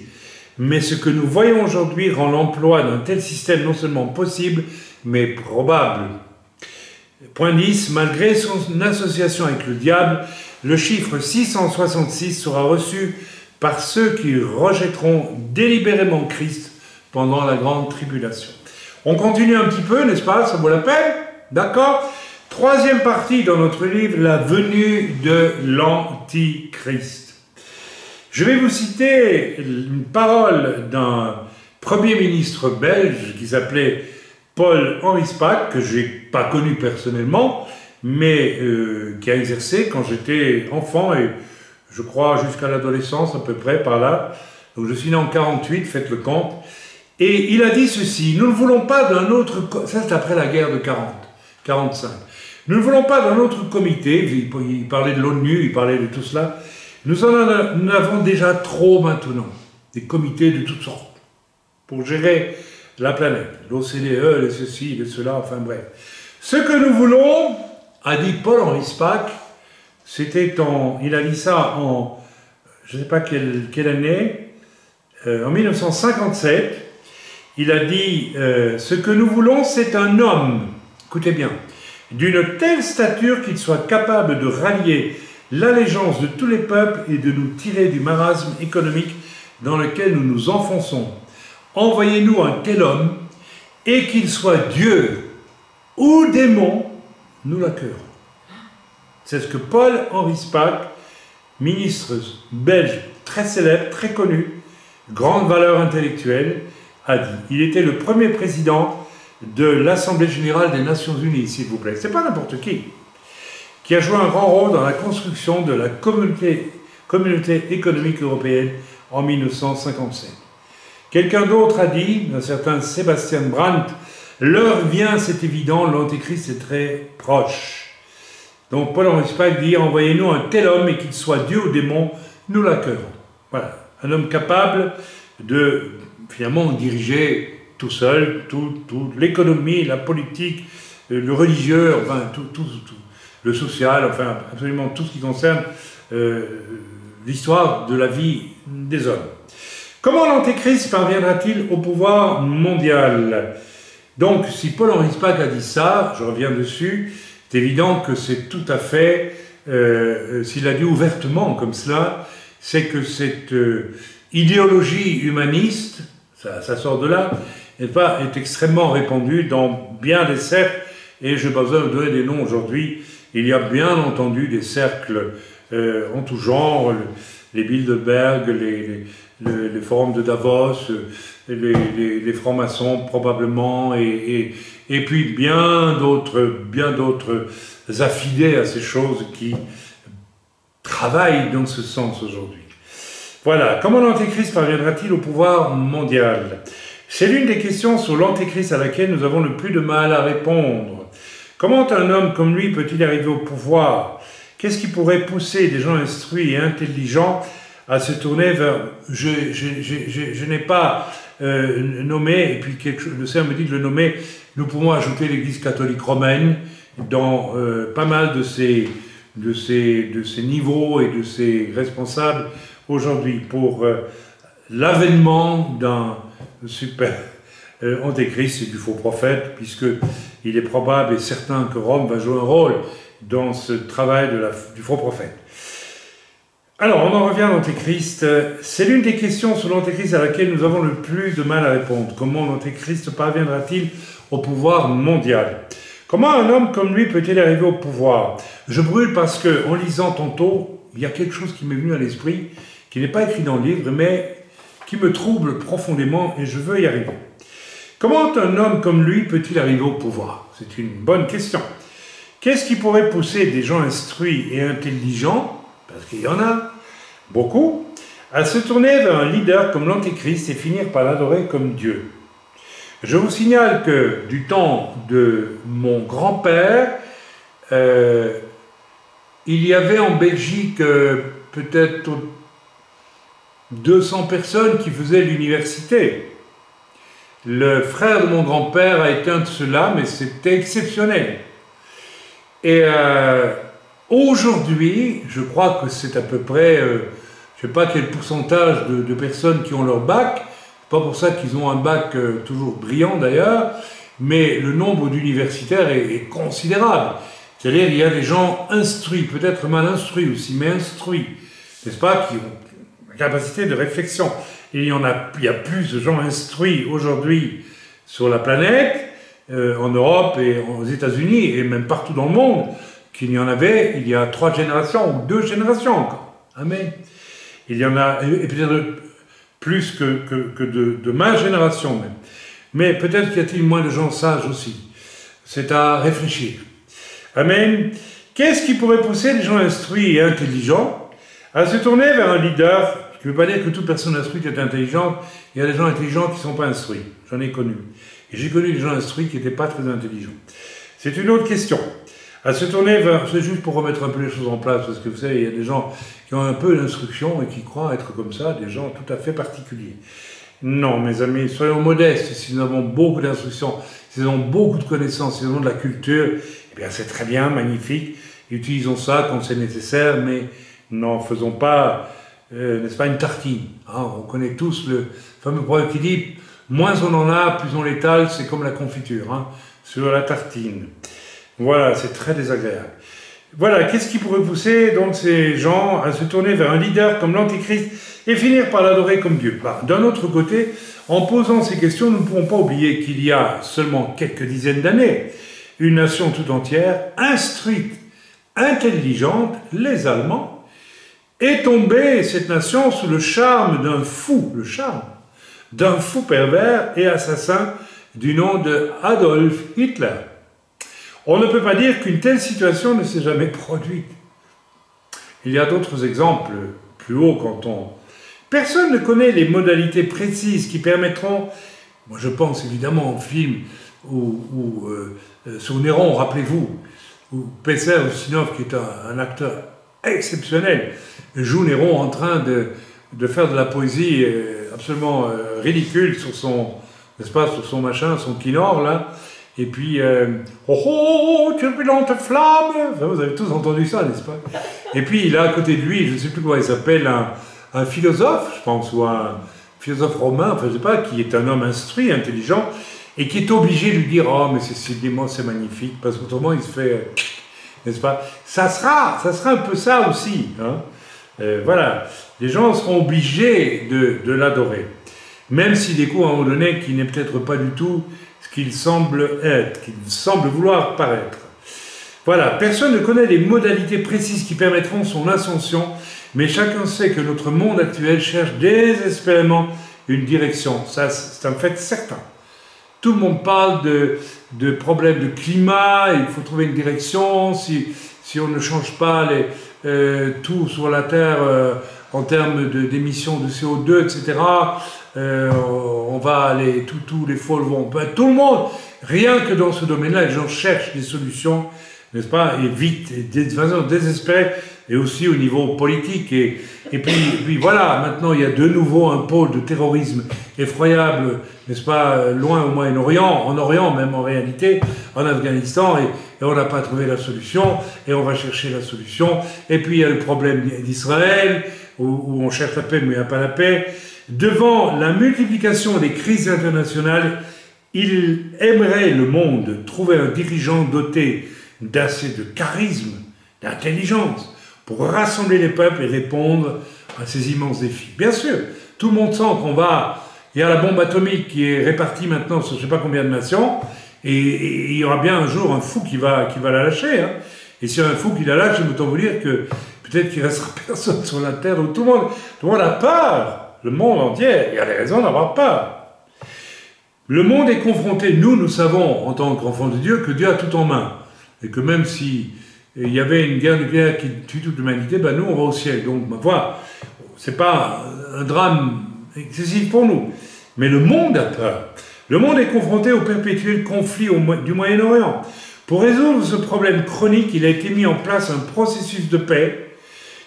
Speaker 1: Mais ce que nous voyons aujourd'hui rend l'emploi d'un tel système non seulement possible, mais probable. Point 10. Malgré son association avec le diable, le chiffre 666 sera reçu par ceux qui rejetteront délibérément Christ pendant la grande tribulation. On continue un petit peu, n'est-ce pas? Ça vaut la peine? D'accord? Troisième partie dans notre livre, la venue de l'Antichrist. Je vais vous citer une parole d'un premier ministre belge qui s'appelait Paul-Henri Spaak, que je n'ai pas connu personnellement, mais qui a exercé quand j'étais enfant et je crois jusqu'à l'adolescence à peu près par là. Donc je suis né en 48, faites le compte. Et il a dit ceci: nous ne voulons pas d'un autre... Ça c'est après la guerre de 45. Nous ne voulons pas d'un autre comité. Il parlait de l'ONU, il parlait de tout cela. Nous en avons déjà trop maintenant. Des comités de toutes sortes pour gérer la planète. L'OCDE, les ceci, les cela, enfin bref. Ce que nous voulons, a dit Paul-Henri Spaak, c'était il a dit ça en, je ne sais pas quelle année, en 1957, il a dit, ce que nous voulons, c'est un homme, écoutez bien, d'une telle stature qu'il soit capable de rallier l'allégeance de tous les peuples et de nous tirer du marasme économique dans lequel nous nous enfonçons. Envoyez-nous un tel homme, et qu'il soit Dieu ou démon, nous l'accueillerons. C'est ce que Paul-Henri Spaak, ministre belge très célèbre, très connu, grande valeur intellectuelle, a dit. Il était le premier président de l'Assemblée générale des Nations unies, s'il vous plaît. C'est pas n'importe qui a joué un grand rôle dans la construction de la communauté économique européenne en 1957. Quelqu'un d'autre a dit, un certain Sébastien Brandt, l'heure vient, c'est évident, l'Antéchrist est très proche. Donc Paul-Henri Spaak dit, envoyez-nous un tel homme et qu'il soit Dieu ou démon, nous l'accueillerons. Voilà, un homme capable de finalement diriger tout seul, toute l'économie, la politique, le religieux, enfin tout, le social, enfin absolument tout ce qui concerne l'histoire de la vie des hommes. Comment l'Antéchrist parviendra-t-il au pouvoir mondial? Donc, si Paul-Henri Spaak a dit ça, je reviens dessus, c'est évident que c'est tout à fait, s'il a dit ouvertement comme cela, c'est que cette idéologie humaniste, ça sort de là, est extrêmement répandue dans bien des cercles, et je n'ai pas besoin de donner des noms aujourd'hui. Il y a bien entendu des cercles en tout genre, les Bilderberg, les forums de Davos, les francs-maçons probablement, et puis bien d'autres affidés à ces choses qui travaillent dans ce sens aujourd'hui. Voilà, comment l'Antéchrist parviendra-t-il au pouvoir mondial? C'est l'une des questions sur l'Antéchrist à laquelle nous avons le plus de mal à répondre. Comment un homme comme lui peut-il arriver au pouvoir? Qu'est-ce qui pourrait pousser des gens instruits et intelligents à se tourner vers... Je n'ai pas nommé, et puis le Seigneur me dit de le nommer, nous pouvons ajouter l'Église catholique romaine dans pas mal de ces niveaux et de ces responsables aujourd'hui pour l'avènement d'un super antéchrist et du faux prophète, puisqu'il est probable et certain que Rome va jouer un rôle dans ce travail du faux prophète. Alors, on en revient à l'Antéchrist. C'est l'une des questions sur l'Antéchrist à laquelle nous avons le plus de mal à répondre. Comment l'Antéchrist parviendra-t-il au pouvoir mondial? Comment un homme comme lui peut-il arriver au pouvoir? Je brûle parce que, en lisant tantôt, il y a quelque chose qui m'est venu à l'esprit, qui n'est pas écrit dans le livre, mais qui me trouble profondément et je veux y arriver. Comment un homme comme lui peut-il arriver au pouvoir? C'est une bonne question. Qu'est-ce qui pourrait pousser des gens instruits et intelligents, parce qu'il y en a beaucoup, à se tourner vers un leader comme l'Antéchrist et finir par l'adorer comme Dieu? Je vous signale que du temps de mon grand-père, il y avait en Belgique peut-être 200 personnes qui faisaient l'université. Le frère de mon grand-père a été un de ceux-là, mais c'était exceptionnel. Et aujourd'hui, je crois que c'est à peu près, je ne sais pas quel pourcentage de personnes qui ont leur bac, pas pour ça qu'ils ont un bac toujours brillant d'ailleurs, mais le nombre d'universitaires est considérable. C'est-à-dire il y a des gens instruits, peut-être mal instruits aussi, mais instruits, n'est-ce pas, qui ont la capacité de réflexion. Et il y a plus de gens instruits aujourd'hui sur la planète, en Europe et aux États-Unis, et même partout dans le monde, qu'il y en avait il y a 3 générations, ou 2 générations encore. Amen. Il y en a, et peut-être plus que de ma génération même. Mais peut-être qu'il y a-t-il moins de gens sages aussi. C'est à réfléchir. Amen. Qu'est-ce qui pourrait pousser les gens instruits et intelligents à se tourner vers un leader? Je ne veux pas dire que toute personne instruite est intelligente. Il y a des gens intelligents qui ne sont pas instruits. J'en ai connu. Et j'ai connu des gens instruits qui n'étaient pas très intelligents. C'est une autre question. À se tourner vers... C'est juste pour remettre un peu les choses en place, parce que vous savez, il y a des gens qui ont un peu d'instruction et qui croient être comme ça, des gens tout à fait particuliers. Non, mes amis, soyons modestes. Si nous avons beaucoup d'instruction, si nous avons beaucoup de connaissances, si nous avons de la culture, eh bien c'est très bien, magnifique. Utilisons ça quand c'est nécessaire, mais n'en faisons pas, n'est-ce pas, une tartine. Hein, on connaît tous le fameux proverbe qui dit « moins on en a, plus on l'étale, c'est comme la confiture, hein, sur la tartine ». Voilà, c'est très désagréable. Voilà, qu'est-ce qui pourrait pousser donc ces gens à se tourner vers un leader comme l'Antéchrist et finir par l'adorer comme Dieu? D'un autre côté, en posant ces questions, nous ne pouvons pas oublier qu'il y a seulement quelques dizaines d'années, une nation tout entière, instruite, intelligente, les Allemands, est tombée, cette nation, sous le charme d'un fou, pervers et assassin du nom de Adolf Hitler. On ne peut pas dire qu'une telle situation ne s'est jamais produite. Il y a d'autres exemples plus haut quand on... Personne ne connaît les modalités précises qui permettront... Moi je pense évidemment au film sur Néron, rappelez-vous, où Pesser Ustinov, qui est un acteur exceptionnel, joue Néron en train de faire de la poésie absolument ridicule sur son, n'est-ce pas, sur son machin, son quinor là. Et puis, oh oh, turbulente flamme, enfin, vous avez tous entendu ça, n'est-ce pas? Et puis, il a à côté de lui, je ne sais plus comment il s'appelle, un philosophe, je pense, ou un philosophe romain, enfin, je ne sais pas, qui est un homme instruit, intelligent, et qui est obligé de lui dire, oh, mais c'est magnifique, parce qu'autrement, il se fait, n'est-ce pas? Ça sera un peu ça aussi, hein? Voilà. les gens seront obligés de l'adorer. Même s'il découvre à un moment donné qu'il n'est peut-être pas du tout ce qu'il semble être, qu'il semble vouloir paraître. Voilà, personne ne connaît les modalités précises qui permettront son ascension, mais chacun sait que notre monde actuel cherche désespérément une direction. Ça, c'est un fait certain. Tout le monde parle de problèmes de climat, il faut trouver une direction, si on ne change pas tout sur la Terre en termes d'émissions de CO2, etc., on va aller, tous les folles vont... Tout le monde, rien que dans ce domaine-là, les gens cherchent des solutions, n'est-ce pas, et vite, et de façon désespérée, et aussi au niveau politique. Et puis voilà, maintenant il y a de nouveau un pôle de terrorisme effroyable, n'est-ce pas, loin au Moyen-Orient, en Orient même en réalité, en Afghanistan, et on n'a pas trouvé la solution, et on va chercher la solution. Et puis il y a le problème d'Israël, où on cherche la paix, mais il n'y a pas la paix. Devant la multiplication des crises internationales, il aimerait le monde trouver un dirigeant doté d'assez de charisme, d'intelligence, pour rassembler les peuples et répondre à ces immenses défis. Bien sûr, tout le monde sent il y a la bombe atomique qui est répartie maintenant sur je ne sais pas combien de nations, et il y aura bien un jour un fou qui va la lâcher. Hein. Et s'il y a un fou qui la lâche, je peux vous dire que peut-être qu'il ne restera personne sur la Terre, donc tout le monde a peur. Le monde entier, il y a des raisons d'avoir peur. Le monde est confronté, nous savons, en tant qu'enfants de Dieu, que Dieu a tout en main. Et que même si il y avait une guerre nucléaire qui tue toute l'humanité, ben nous, on va au ciel. Donc, voilà, c'est pas un drame excessif pour nous. Mais le monde a peur. Le monde est confronté au perpétuel conflit du Moyen-Orient. Pour résoudre ce problème chronique, il a été mis en place un processus de paix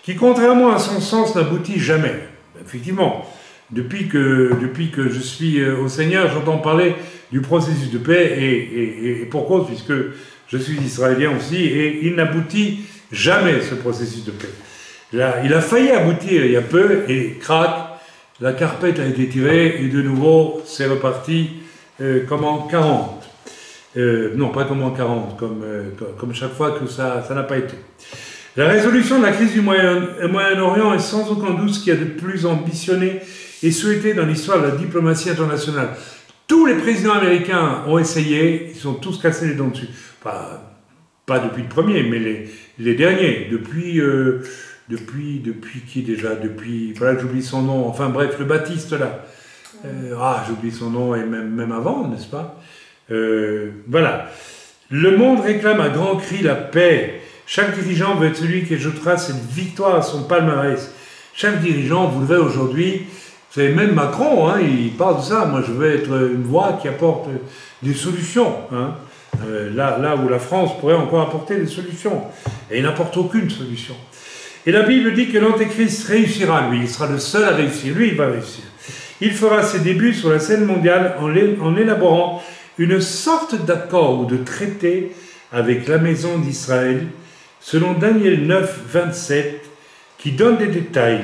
Speaker 1: qui, contrairement à son sens, n'aboutit jamais. Effectivement, depuis que je suis au Seigneur, j'entends parler du processus de paix, et pour cause, puisque je suis israélien aussi, et il n'aboutit jamais, ce processus de paix. Là, il a failli aboutir il y a peu, et crac, la carpette a été tirée, et de nouveau, c'est reparti comme en 40. Non, pas comme en 40, comme chaque fois que ça n'a pas été. La résolution de la crise du Moyen-Orient est sans aucun doute ce qu'il y a de plus ambitionné et souhaité dans l'histoire de la diplomatie internationale. Tous les présidents américains ont essayé, ils sont tous cassés les dents dessus. Pas depuis le premier, mais les derniers. Depuis qui déjà? Voilà, j'oublie son nom. Enfin bref, le Baptiste là. J'oublie son nom, et même avant, n'est-ce pas? Voilà. Le monde réclame à grands cris la paix. Chaque dirigeant veut être celui qui ajoutera cette victoire à son palmarès. Chaque dirigeant voudrait aujourd'hui, vous savez, même Macron, hein, il parle de ça, moi je veux être une voix qui apporte des solutions. Hein. Là où la France pourrait encore apporter des solutions. Et il n'apporte aucune solution. Et la Bible dit que l'Antéchrist réussira, lui, il sera le seul à réussir, lui il va réussir. Il fera ses débuts sur la scène mondiale en élaborant une sorte d'accord ou de traité avec la maison d'Israël, selon Daniel 9, 27, qui donne des détails.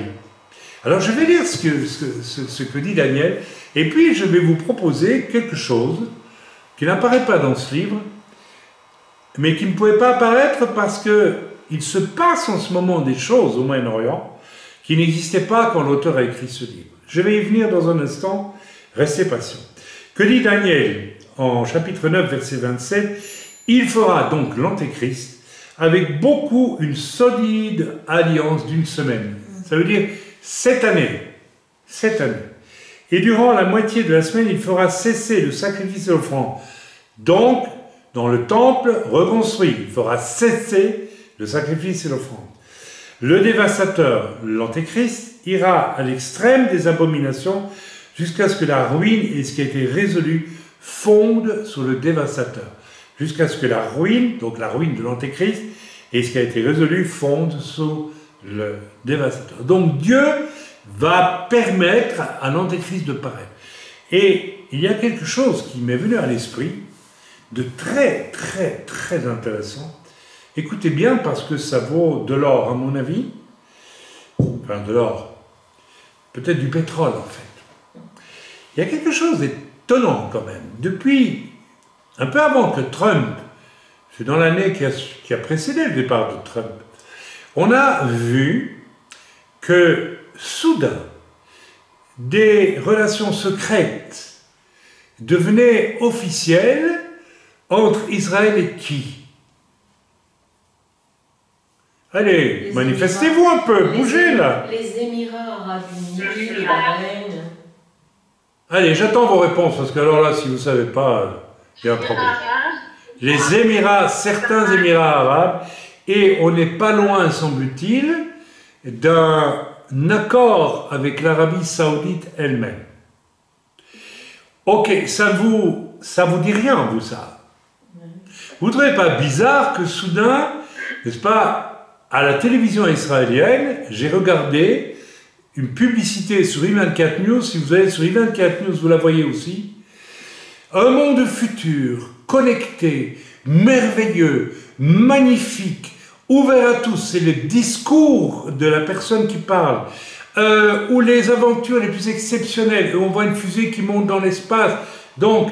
Speaker 1: Alors je vais lire ce que dit Daniel, et puis je vais vous proposer quelque chose qui n'apparaît pas dans ce livre, mais qui ne pouvait pas apparaître parce qu'il se passe en ce moment des choses au Moyen-Orient qui n'existaient pas quand l'auteur a écrit ce livre. Je vais y venir dans un instant, restez patients. Que dit Daniel en chapitre 9, verset 27 ? Il fera donc l'Antéchrist avec beaucoup une solide alliance d'une semaine. Ça veut dire 7 années. 7 années. Et durant la moitié de la semaine, il fera cesser le sacrifice et l'offrande. Donc, dans le temple reconstruit, il fera cesser le sacrifice et l'offrande. Le dévastateur, l'Antéchrist, ira à l'extrême des abominations jusqu'à ce que la ruine et ce qui a été résolu fondent sur le dévastateur. Jusqu'à ce que la ruine, donc la ruine de l'Antéchrist, et ce qui a été résolu fondent sur le dévastateur. Donc Dieu va permettre à l'Antéchrist de paraître. Et il y a quelque chose qui m'est venu à l'esprit de très, très, très intéressant. Écoutez bien, parce que ça vaut de l'or, à mon avis. Enfin, de l'or. Peut-être du pétrole, en fait. Il y a quelque chose d'étonnant, quand même. Depuis, un peu avant que Trump, c'est dans l'année qui a précédé le départ de Trump, on a vu que soudain, des relations secrètes devenaient officielles entre Israël et qui? Allez, manifestez-vous un peu, bougez là.
Speaker 2: Les Émirats Arabes Unis, le Bahreïn.
Speaker 1: Allez, j'attends vos réponses, parce que alors là, si vous ne savez pas, il y a un problème. Les Émirats, certains Émirats arabes, et on n'est pas loin, semble-t-il, d'un accord avec l'Arabie Saoudite elle-même. Ok, ça vous dit rien, vous, ça? Vous ne trouvez pas bizarre que soudain, n'est-ce pas, à la télévision israélienne, j'ai regardé une publicité sur I24 News, si vous allez sur I24 News, vous la voyez aussi, un monde futur, connecté, merveilleux, magnifique, ouvert à tous, c'est le discours de la personne qui parle, où les aventures les plus exceptionnelles, où on voit une fusée qui monte dans l'espace, donc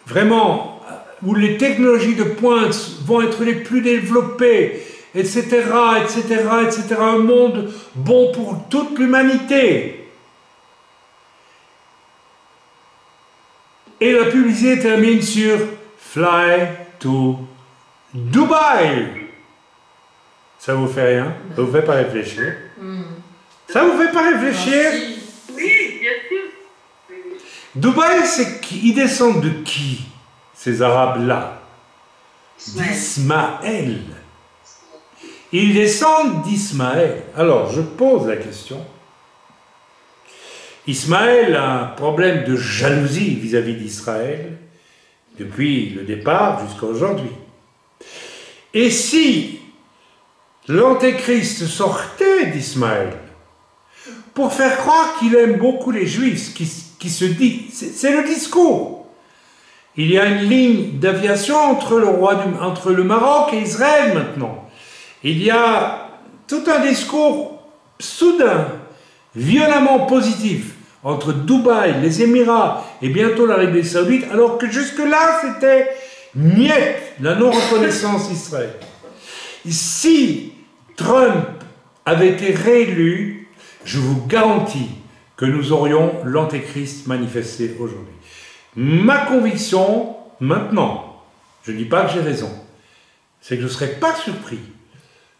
Speaker 1: vraiment, où les technologies de pointe vont être les plus développées, etc., etc., etc., un monde bon pour toute l'humanité. Et la publicité termine sur Fly to Dubaï. Ça vous fait rien? Ça vous fait pas réfléchir? Ça vous fait pas réfléchir?
Speaker 3: Oui, bien sûr.
Speaker 1: Dubaï, c'est qui? Ils descendent de qui, ces Arabes-là? D'Ismaël. Ils descendent d'Ismaël. Alors, je pose la question. Ismaël a un problème de jalousie vis-à-vis d'Israël depuis le départ jusqu'à aujourd'hui. Et si l'Antéchrist sortait d'Ismaël pour faire croire qu'il aime beaucoup les Juifs, qui se dit, c'est le discours. Il y a une ligne d'aviation entre le Maroc et Israël maintenant. Il y a tout un discours soudain, violemment positif, entre Dubaï, les Émirats et bientôt l'Arabie Saoudite, alors que jusque-là, c'était niet, la non-reconnaissance d'Israël. Si Trump avait été réélu, je vous garantis que nous aurions l'Antéchrist manifesté aujourd'hui. Ma conviction, maintenant, je ne dis pas que j'ai raison, c'est que je ne serais pas surpris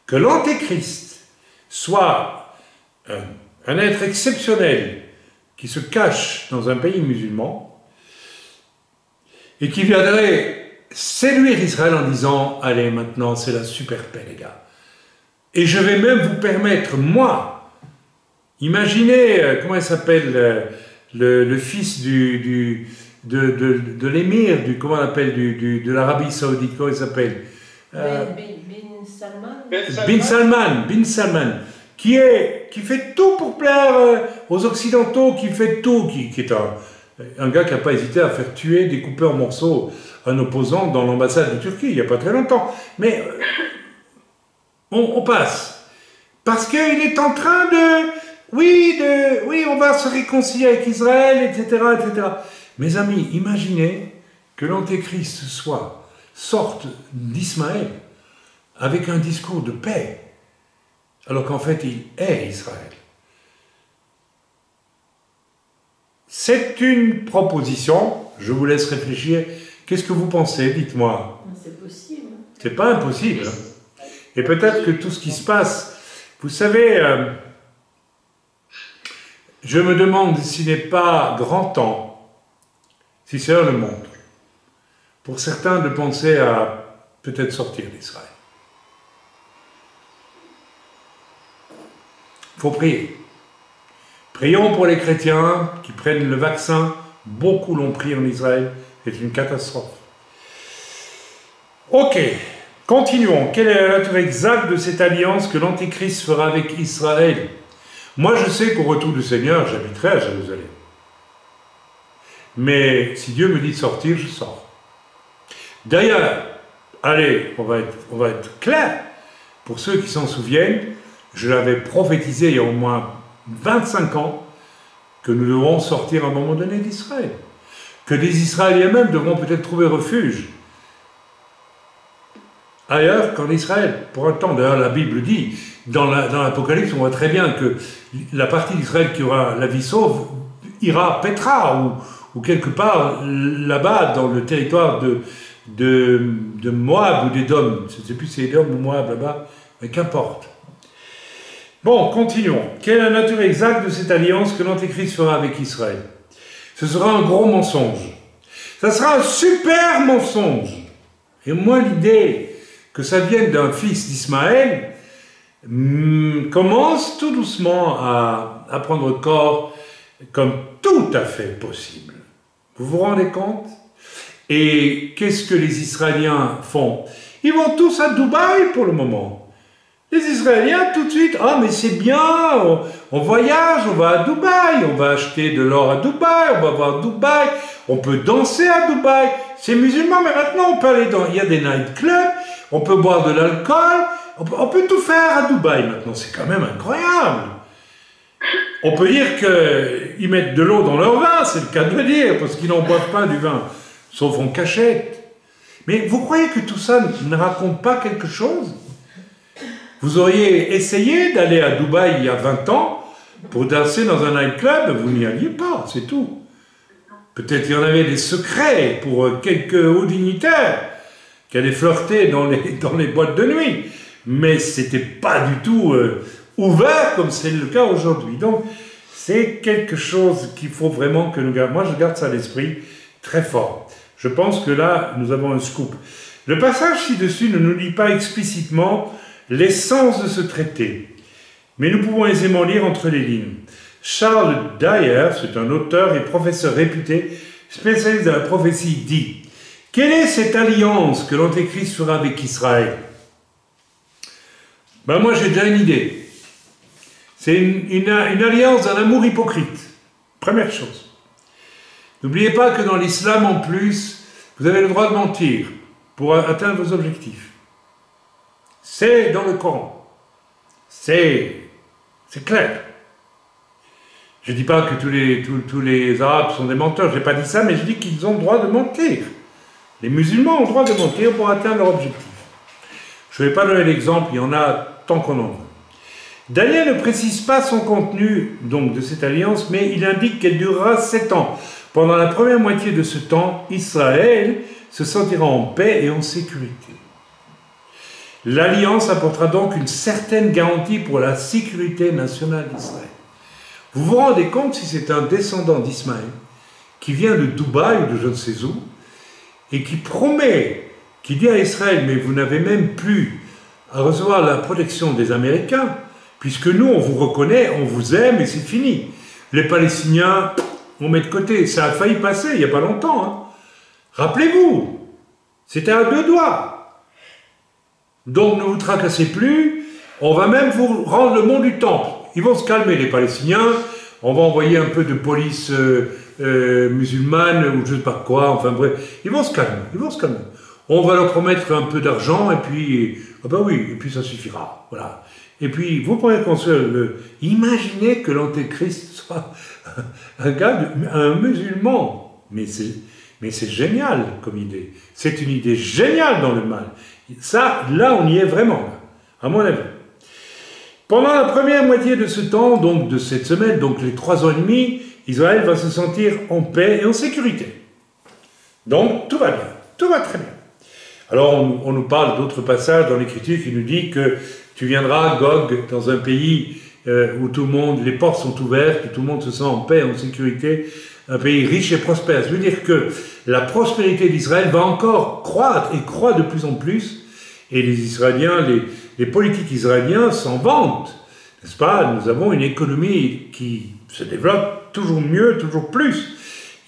Speaker 1: que l'Antéchrist soit un être exceptionnel qui se cache dans un pays musulman et qui viendrait séduire Israël en disant « Allez, maintenant, c'est la super paix, les gars. Et je vais même vous permettre, moi, imaginez, comment il s'appelle, le fils de l'émir, comment on appelle, de l'Arabie Saoudite, comment il s'appelle Bin Salman, qui fait tout pour plaire aux Occidentaux, qui fait tout, qui est un gars qui n'a pas hésité à faire tuer, découper en morceaux un opposant dans l'ambassade de Turquie, il n'y a pas très longtemps. Mais on passe. Parce qu'il est en train oui, on va se réconcilier avec Israël, etc., etc. Mes amis, imaginez que l'Antéchrist sorte d'Ismaël avec un discours de paix, alors qu'en fait, il est Israël. C'est une proposition, je vous laisse réfléchir. Qu'est-ce que vous pensez? Dites-moi.
Speaker 2: C'est possible.
Speaker 1: C'est pas impossible. Et peut-être que tout ce qui se passe, vous savez, je me demande s'il n'est pas grand temps, si c'est le monde, pour certains de penser à peut-être sortir d'Israël. Il faut prier. Prions pour les chrétiens qui prennent le vaccin. Beaucoup l'ont pris en Israël. C'est une catastrophe. Ok, continuons. Quelle est la nature exacte de cette alliance que l'Antéchrist fera avec Israël? Moi, je sais qu'au retour du Seigneur, j'habiterai à Jérusalem. Mais si Dieu me dit de sortir, je sors. D'ailleurs, allez, on va être clair. Pour ceux qui s'en souviennent, je l'avais prophétisé il y a au moins 25 ans que nous devrons sortir à un moment donné d'Israël. Que des Israéliens même devront peut-être trouver refuge ailleurs qu'en Israël. Pour un temps, d'ailleurs, la Bible dit, dans l'Apocalypse, on voit très bien que la partie d'Israël qui aura la vie sauve ira à Petra, ou quelque part là-bas, dans le territoire de Moab ou d'Édom. Je ne sais plus si c'est Édom ou Moab là-bas, mais qu'importe. Bon, continuons. Quelle est la nature exacte de cette alliance que l'Antéchrist fera avec Israël? Ce sera un gros mensonge. Ça sera un super mensonge. Et moi, l'idée que ça vienne d'un fils d'Ismaël commence tout doucement à prendre corps comme tout à fait possible. Vous vous rendez compte? Et qu'est-ce que les Israéliens font? Ils vont tous à Dubaï pour le moment. Les Israéliens, tout de suite, ah mais c'est bien, on voyage, on va à Dubaï, on va acheter de l'or à Dubaï, on va voir Dubaï, on peut danser à Dubaï. C'est musulman, mais maintenant on peut aller il y a des nightclubs, on peut boire de l'alcool, on peut tout faire à Dubaï maintenant, c'est quand même incroyable. On peut dire qu'ils mettent de l'eau dans leur vin, c'est le cas de le dire, parce qu'ils n'en boivent pas du vin, sauf en cachette. Mais vous croyez que tout ça ne raconte pas quelque chose? Vous auriez essayé d'aller à Dubaï il y a 20 ans pour danser dans un nightclub, vous n'y alliez pas, c'est tout. Peut-être qu'il y en avait des secrets pour quelques hauts dignitaires qui allaient flirter dans les boîtes de nuit, mais c'était pas du tout ouvert comme c'est le cas aujourd'hui. Donc, c'est quelque chose qu'il faut vraiment que nous gardions. Moi, je garde ça à l'esprit très fort. Je pense que là, nous avons un scoop. Le passage ci-dessus ne nous dit pas explicitement l'essence de ce traité, mais nous pouvons aisément lire entre les lignes. Charles Dyer, c'est un auteur et professeur réputé, spécialiste de la prophétie, dit « Quelle est cette alliance que l'Antéchrist fera avec Israël ?» Ben moi j'ai déjà une idée. C'est une alliance d'un amour hypocrite. Première chose. N'oubliez pas que dans l'islam en plus, vous avez le droit de mentir pour atteindre vos objectifs. C'est dans le Coran. C'est clair. Je ne dis pas que tous les Arabes sont des menteurs, je n'ai pas dit ça, mais je dis qu'ils ont le droit de mentir. Les musulmans ont le droit de mentir pour atteindre leur objectif. Je ne vais pas donner l'exemple, il y en a tant qu'on en veut. Daniel ne précise pas son contenu donc, de cette alliance, mais il indique qu'elle durera 7 ans. Pendant la première moitié de ce temps, Israël se sentira en paix et en sécurité. L'alliance apportera donc une certaine garantie pour la sécurité nationale d'Israël. Vous vous rendez compte si c'est un descendant d'Ismaël qui vient de Dubaï ou de je ne sais où et qui promet, qui dit à Israël, mais vous n'avez même plus à recevoir la protection des Américains, puisque nous on vous reconnaît, on vous aime et c'est fini. Les Palestiniens, on met de côté. Ça a failli passer il n'y a pas longtemps. Hein. Rappelez-vous, c'était à 2 doigts. Donc ne vous tracassez plus, on va même vous rendre le mont du temple. Ils vont se calmer les Palestiniens, on va envoyer un peu de police musulmane ou je ne sais pas quoi, enfin bref, ils vont se calmer, On va leur promettre un peu d'argent et puis, ah ben oui, et puis ça suffira, voilà. Et puis, vous pourrez construire imaginez que l'Antéchrist soit un musulman, mais c'est génial comme idée, c'est une idée géniale dans le mal. Ça, là, on y est vraiment, à mon avis. Pendant la première moitié de ce temps, donc de cette semaine, donc les 3 ans et demi, Israël va se sentir en paix et en sécurité. Donc, tout va bien, tout va très bien. Alors, on nous parle d'autres passages dans l'Écriture qui nous dit que tu viendras, Gog, dans un pays où tout le monde, les portes sont ouvertes, où tout le monde se sent en paix, en sécurité, un pays riche et prospère. Ça veut dire que la prospérité d'Israël va encore croître et croît de plus en plus. Et les Israéliens, les politiques israéliens s'en vantent, n'est-ce pas? Nous avons une économie qui se développe toujours mieux, toujours plus.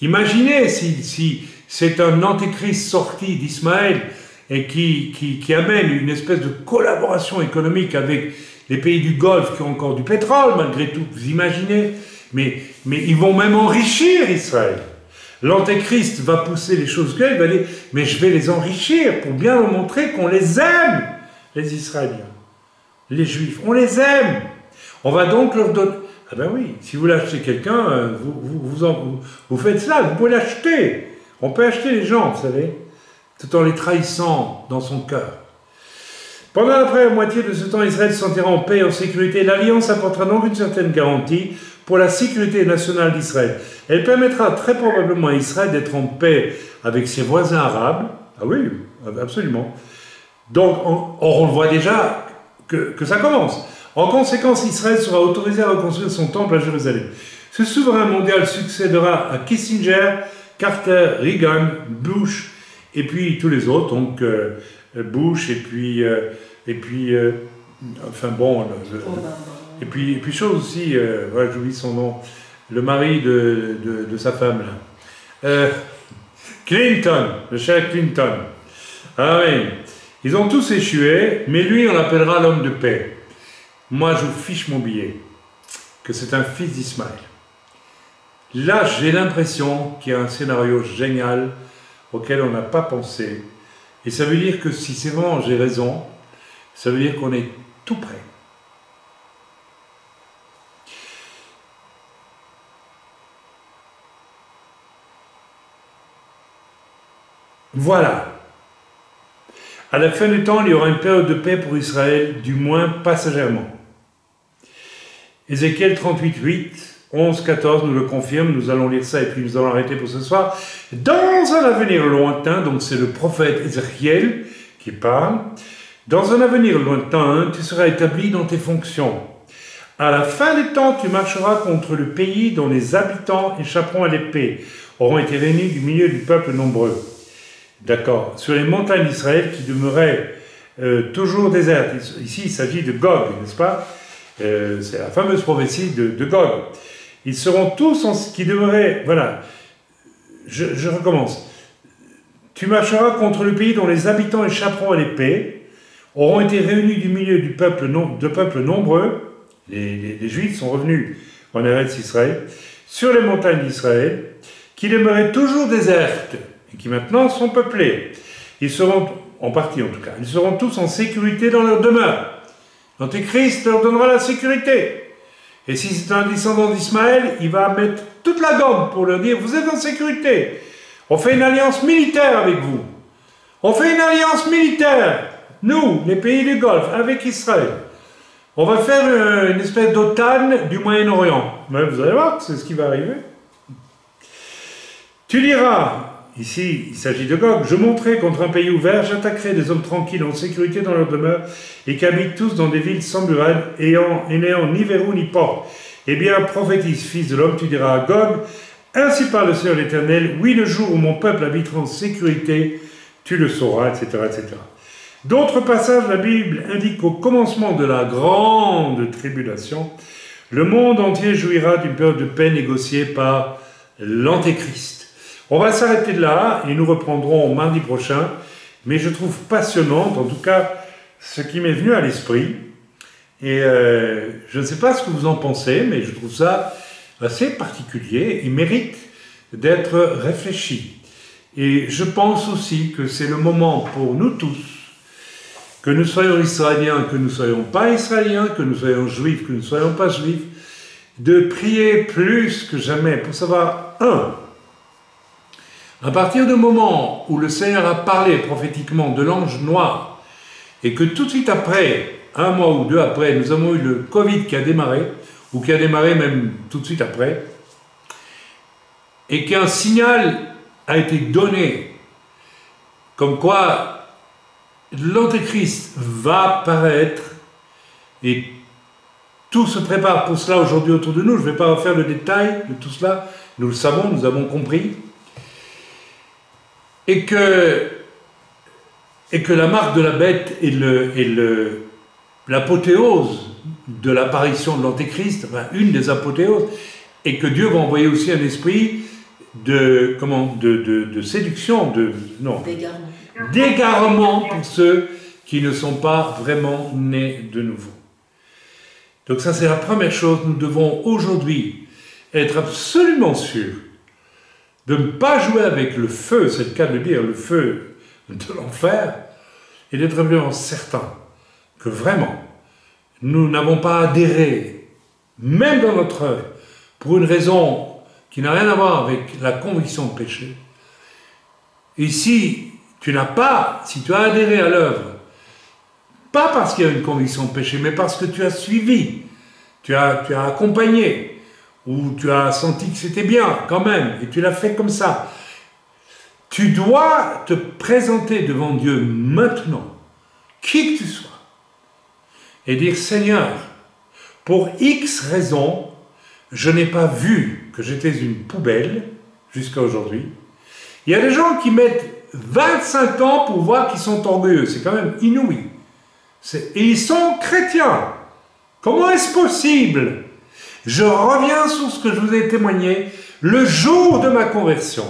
Speaker 1: Imaginez si c'est un antéchrist sorti d'Ismaël et qui amène une espèce de collaboration économique avec les pays du Golfe qui ont encore du pétrole, malgré tout, vous imaginez? Mais ils vont même enrichir Israël. L'Antéchrist va pousser les choses que il va dire, mais je vais les enrichir pour bien leur montrer qu'on les aime, les Israéliens, les Juifs, on les aime. On va donc leur donner... Ah ben oui, si vous l'achetez quelqu'un, vous faites cela, vous pouvez l'acheter. On peut acheter les gens, vous savez, tout en les trahissant dans son cœur. Pendant la première moitié de ce temps, Israël se sentira en paix et en sécurité. L'Alliance apportera donc une certaine garantie pour la sécurité nationale d'Israël. Elle permettra très probablement à Israël d'être en paix avec ses voisins arabes. Ah oui, absolument. Donc, on le voit déjà que ça commence. En conséquence, Israël sera autorisé à reconstruire son temple à Jérusalem. Ce souverain mondial succédera à Kissinger, Carter, Reagan, Bush, et puis tous les autres, donc Bush, et puis enfin bon, et puis chose aussi, voilà, j'oublie son nom, le mari de sa femme, là. Clinton, le cher Clinton. Ah oui, ils ont tous échoué, mais lui, on l'appellera l'homme de paix. Moi, je vous fiche mon billet, que c'est un fils d'Ismaël. Là, j'ai l'impression qu'il y a un scénario génial auquel on n'a pas pensé. Et ça veut dire que si c'est vraiment j'ai raison, ça veut dire qu'on est tout prêt. Voilà. À la fin du temps, il y aura une période de paix pour Israël, du moins passagèrement. Ézéchiel 38, 8, 11, 14 nous le confirme, nous allons lire ça et puis nous allons arrêter pour ce soir. Dans un avenir lointain, donc c'est le prophète Ézéchiel qui parle, dans un avenir lointain, tu seras établi dans tes fonctions. À la fin des temps, tu marcheras contre le pays dont les habitants échapperont à l'épée, auront été réunis du milieu du peuple nombreux. D'accord. Sur les montagnes d'Israël qui demeuraient toujours désertes. Ici, il s'agit de Gog, n'est-ce pas? C'est la fameuse prophétie de Gog. Ils seront tous qui demeuraient... Voilà. Je recommence. Tu marcheras contre le pays dont les habitants échapperont à l'épée, auront été réunis du milieu de peuples nombreux. Les Juifs sont revenus en Eretz Israël, sur les montagnes d'Israël, qui demeuraient toujours désertes, et qui maintenant sont peuplés. Ils seront, en partie en tout cas, ils seront tous en sécurité dans leur demeure. L'Antéchrist leur donnera la sécurité. Et si c'est un descendant d'Ismaël, il va mettre toute la gomme pour leur dire, vous êtes en sécurité. On fait une alliance militaire avec vous. On fait une alliance militaire, nous, les pays du Golfe, avec Israël. On va faire une espèce d'OTAN du Moyen-Orient. Mais vous allez voir, c'est ce qui va arriver. Tu diras, ici, il s'agit de Gog, je monterai contre un pays ouvert, j'attaquerai des hommes tranquilles en sécurité dans leur demeure et qui habitent tous dans des villes sans murailles et n'ayant ni verrou ni porte. Eh bien, prophétise, fils de l'homme, tu diras à Gog, ainsi parle le Seigneur l'Éternel, oui, le jour où mon peuple habitera en sécurité, tu le sauras, etc., etc. D'autres passages de la Bible indiquent qu'au commencement de la grande tribulation, le monde entier jouira d'une période de paix négociée par l'Antéchrist. On va s'arrêter là et nous reprendrons mardi prochain, mais je trouve passionnante, en tout cas, ce qui m'est venu à l'esprit. Et je ne sais pas ce que vous en pensez, mais je trouve ça assez particulier. Il mérite d'être réfléchi. Et je pense aussi que c'est le moment pour nous tous, que nous soyons israéliens, que nous ne soyons pas israéliens, que nous soyons juifs, que nous ne soyons pas juifs, de prier plus que jamais pour savoir, à partir du moment où le Seigneur a parlé prophétiquement de l'ange noir, et que tout de suite après, un mois ou deux après, nous avons eu le Covid qui a démarré, ou qui a démarré même tout de suite après, et qu'un signal a été donné, comme quoi l'Antéchrist va apparaître, et tout se prépare pour cela aujourd'hui autour de nous. Je ne vais pas refaire le détail de tout cela, nous le savons, nous avons compris, et que la marque de la bête est l'apothéose de l'apparition de l'Antéchrist, enfin une des apothéoses, et que Dieu va envoyer aussi un esprit de séduction, d'égarement pour ceux qui ne sont pas vraiment nés de nouveau. Donc ça, c'est la première chose. Nous devons aujourd'hui être absolument sûrs de ne pas jouer avec le feu, c'est le cas de le dire, le feu de l'enfer, et d'être vraiment certains que vraiment, nous n'avons pas adhéré, même dans notre œuvre, pour une raison qui n'a rien à voir avec la conviction de péché. Et si tu as adhéré à l'œuvre Pas parce qu'il y a une conviction de péché, mais parce que tu as suivi, tu as accompagné, ou tu as senti que c'était bien quand même, et tu l'as fait comme ça. Tu dois te présenter devant Dieu maintenant, qui que tu sois, et dire, Seigneur, pour X raisons, je n'ai pas vu que j'étais une poubelle jusqu'à aujourd'hui. Il y a des gens qui mettent 25 ans pour voir qu'ils sont orgueilleux, c'est quand même inouï. Et ils sont chrétiens. Comment est-ce possible? Je reviens sur ce que je vous ai témoigné le jour de ma conversion.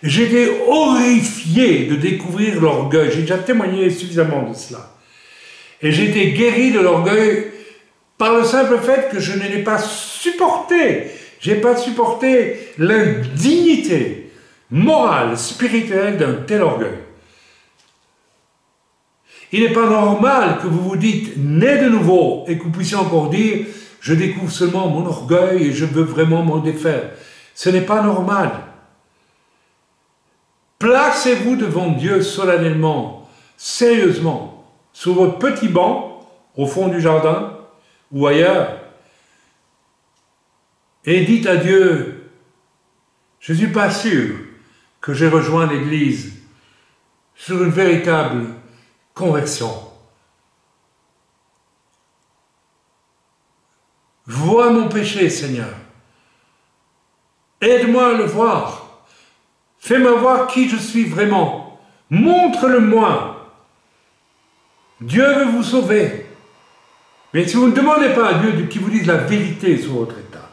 Speaker 1: J'étais horrifié de découvrir l'orgueil. J'ai déjà témoigné suffisamment de cela. Et j'ai été guéri de l'orgueil par le simple fait que je ne l'ai pas supporté. Je n'ai pas supporté l'indignité morale, spirituelle d'un tel orgueil. Il n'est pas normal que vous vous dites né de nouveau et que vous puissiez encore dire je découvre seulement mon orgueil et je veux vraiment m'en défaire. Ce n'est pas normal. Placez-vous devant Dieu solennellement, sérieusement, sur votre petit banc, au fond du jardin ou ailleurs, et dites à Dieu, je ne suis pas sûr que j'ai rejoint l'Église sur une véritable conversion. Vois mon péché, Seigneur. Aide-moi à le voir. Fais-moi voir qui je suis vraiment. Montre-le-moi. Dieu veut vous sauver. Mais si vous ne demandez pas à Dieu qu'il vous dise la vérité sur votre état,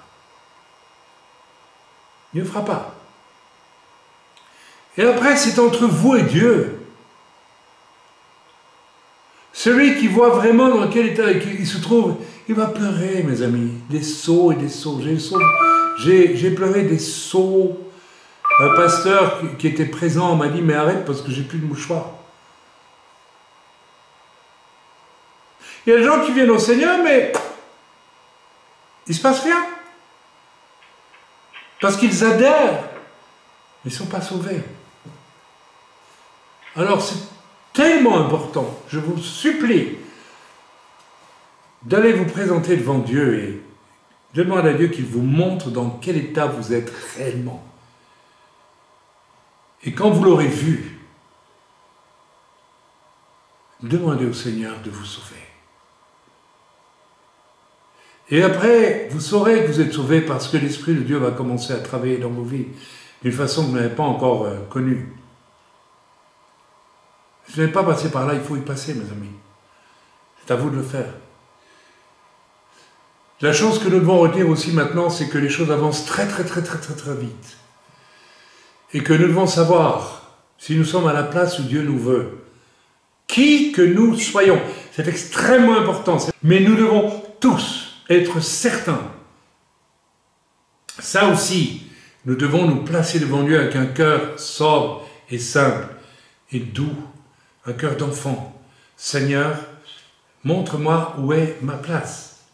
Speaker 1: il ne le fera pas. Et après, c'est entre vous et Dieu. Celui qui voit vraiment dans quel état il se trouve, il va pleurer, mes amis. Des sauts et des sauts. J'ai pleuré des sauts. Un pasteur qui était présent m'a dit, mais arrête parce que j'ai plus de mouchoirs. Il y a des gens qui viennent au Seigneur, mais il ne se passe rien. Parce qu'ils adhèrent, mais ils ne sont pas sauvés. Alors c'est tellement important, je vous supplie, d'aller vous présenter devant Dieu et demander à Dieu qu'il vous montre dans quel état vous êtes réellement. Et quand vous l'aurez vu, demandez au Seigneur de vous sauver. Et après, vous saurez que vous êtes sauvés parce que l'Esprit de Dieu va commencer à travailler dans vos vies d'une façon que vous n'avez pas encore connue. Si vous n'êtes pas passé par là, il faut y passer, mes amis. C'est à vous de le faire. La chose que nous devons retenir aussi maintenant, c'est que les choses avancent très vite. Et que nous devons savoir si nous sommes à la place où Dieu nous veut. Qui que nous soyons. C'est extrêmement important. Mais nous devons tous être certains. Ça aussi, nous devons nous placer devant Dieu avec un cœur sobre et simple et doux. Un cœur d'enfant. Seigneur, montre-moi où est ma place.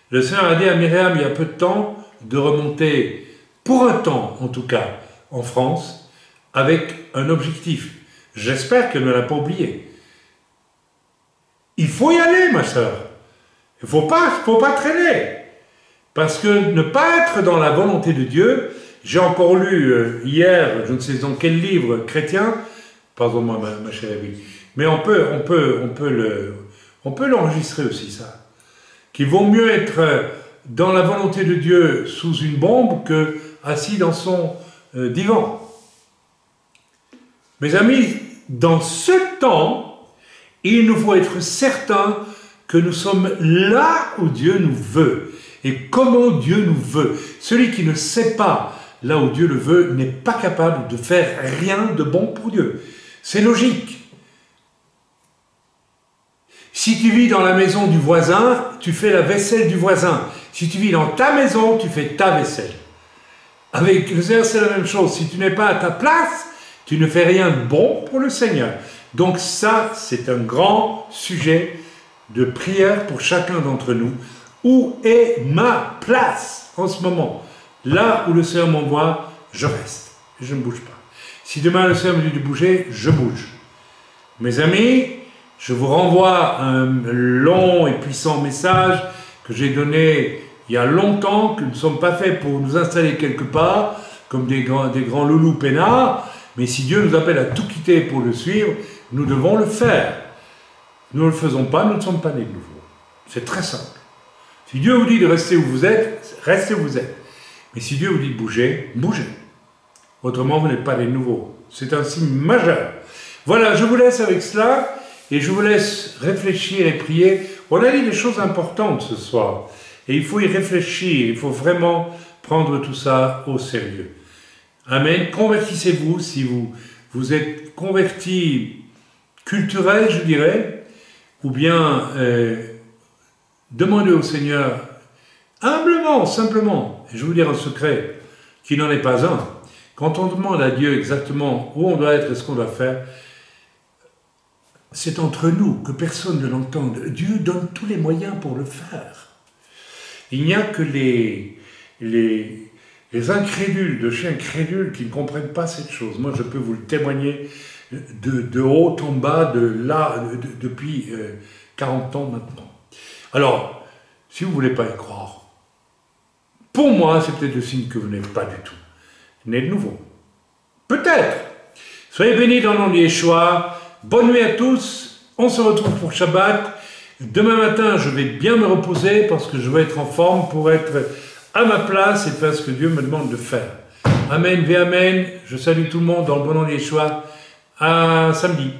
Speaker 1: Le Seigneur a dit à Myriam il y a peu de temps de remonter, pour un temps en tout cas, en France, avec un objectif. J'espère qu'elle ne l'a pas oublié. Il faut y aller, ma sœur. Il ne faut pas traîner. Parce que ne pas être dans la volonté de Dieu, j'ai encore lu hier, je ne sais dans quel livre chrétien, pardon-moi ma chère Evie, mais on peut l'enregistrer aussi ça. Qu'il vaut mieux être dans la volonté de Dieu sous une bombe que assis dans son divan. Mes amis, dans ce temps, il nous faut être certains que nous sommes là où Dieu nous veut et comment Dieu nous veut. Celui qui ne sait pas là où Dieu le veut n'est pas capable de faire rien de bon pour Dieu. C'est logique. Si tu vis dans la maison du voisin, tu fais la vaisselle du voisin. Si tu vis dans ta maison, tu fais ta vaisselle. Avec le Seigneur, c'est la même chose. Si tu n'es pas à ta place, tu ne fais rien de bon pour le Seigneur. Donc ça, c'est un grand sujet de prière pour chacun d'entre nous. Où est ma place en ce moment? Là où le Seigneur m'envoie, je reste. Je ne bouge pas. Si demain le Seigneur me dit de bouger, je bouge. Mes amis, Je vous renvoie à un long et puissant message que j'ai donné il y a longtemps, que nous ne sommes pas faits pour nous installer quelque part, comme des grands loulous peinards, mais si Dieu nous appelle à tout quitter pour le suivre, nous devons le faire. Nous ne le faisons pas, nous ne sommes pas nés de nouveau. C'est très simple. Si Dieu vous dit de rester où vous êtes, restez où vous êtes. Mais si Dieu vous dit de bouger, bougez. Autrement, vous n'êtes pas nés de nouveau. C'est un signe majeur. Voilà, je vous laisse avec cela et je vous laisse réfléchir et prier. On a dit des choses importantes ce soir et il faut y réfléchir, il faut vraiment prendre tout ça au sérieux. Amen. Convertissez-vous si vous êtes converti culturel, je dirais, ou bien demandez au Seigneur humblement, simplement, et je vais vous dire un secret, qui n'en est pas un. Quand on demande à Dieu exactement où on doit être et ce qu'on doit faire, c'est entre nous, que personne ne l'entende. Dieu donne tous les moyens pour le faire. Il n'y a que les incrédules, de chez incrédules, qui ne comprennent pas cette chose. Moi, je peux vous le témoigner de haut en bas, depuis 40 ans maintenant. Alors, si vous ne voulez pas y croire, pour moi, c'est peut-être le signe que vous n'êtes pas du tout né de nouveau. Peut-être. Soyez bénis dans le nom de Yeshua. Bonne nuit à tous. On se retrouve pour Shabbat. Demain matin, je vais bien me reposer parce que je vais être en forme pour être à ma place et faire ce que Dieu me demande de faire. Amen, ve amen. Je salue tout le monde dans le bon nom de Yeshua. À samedi.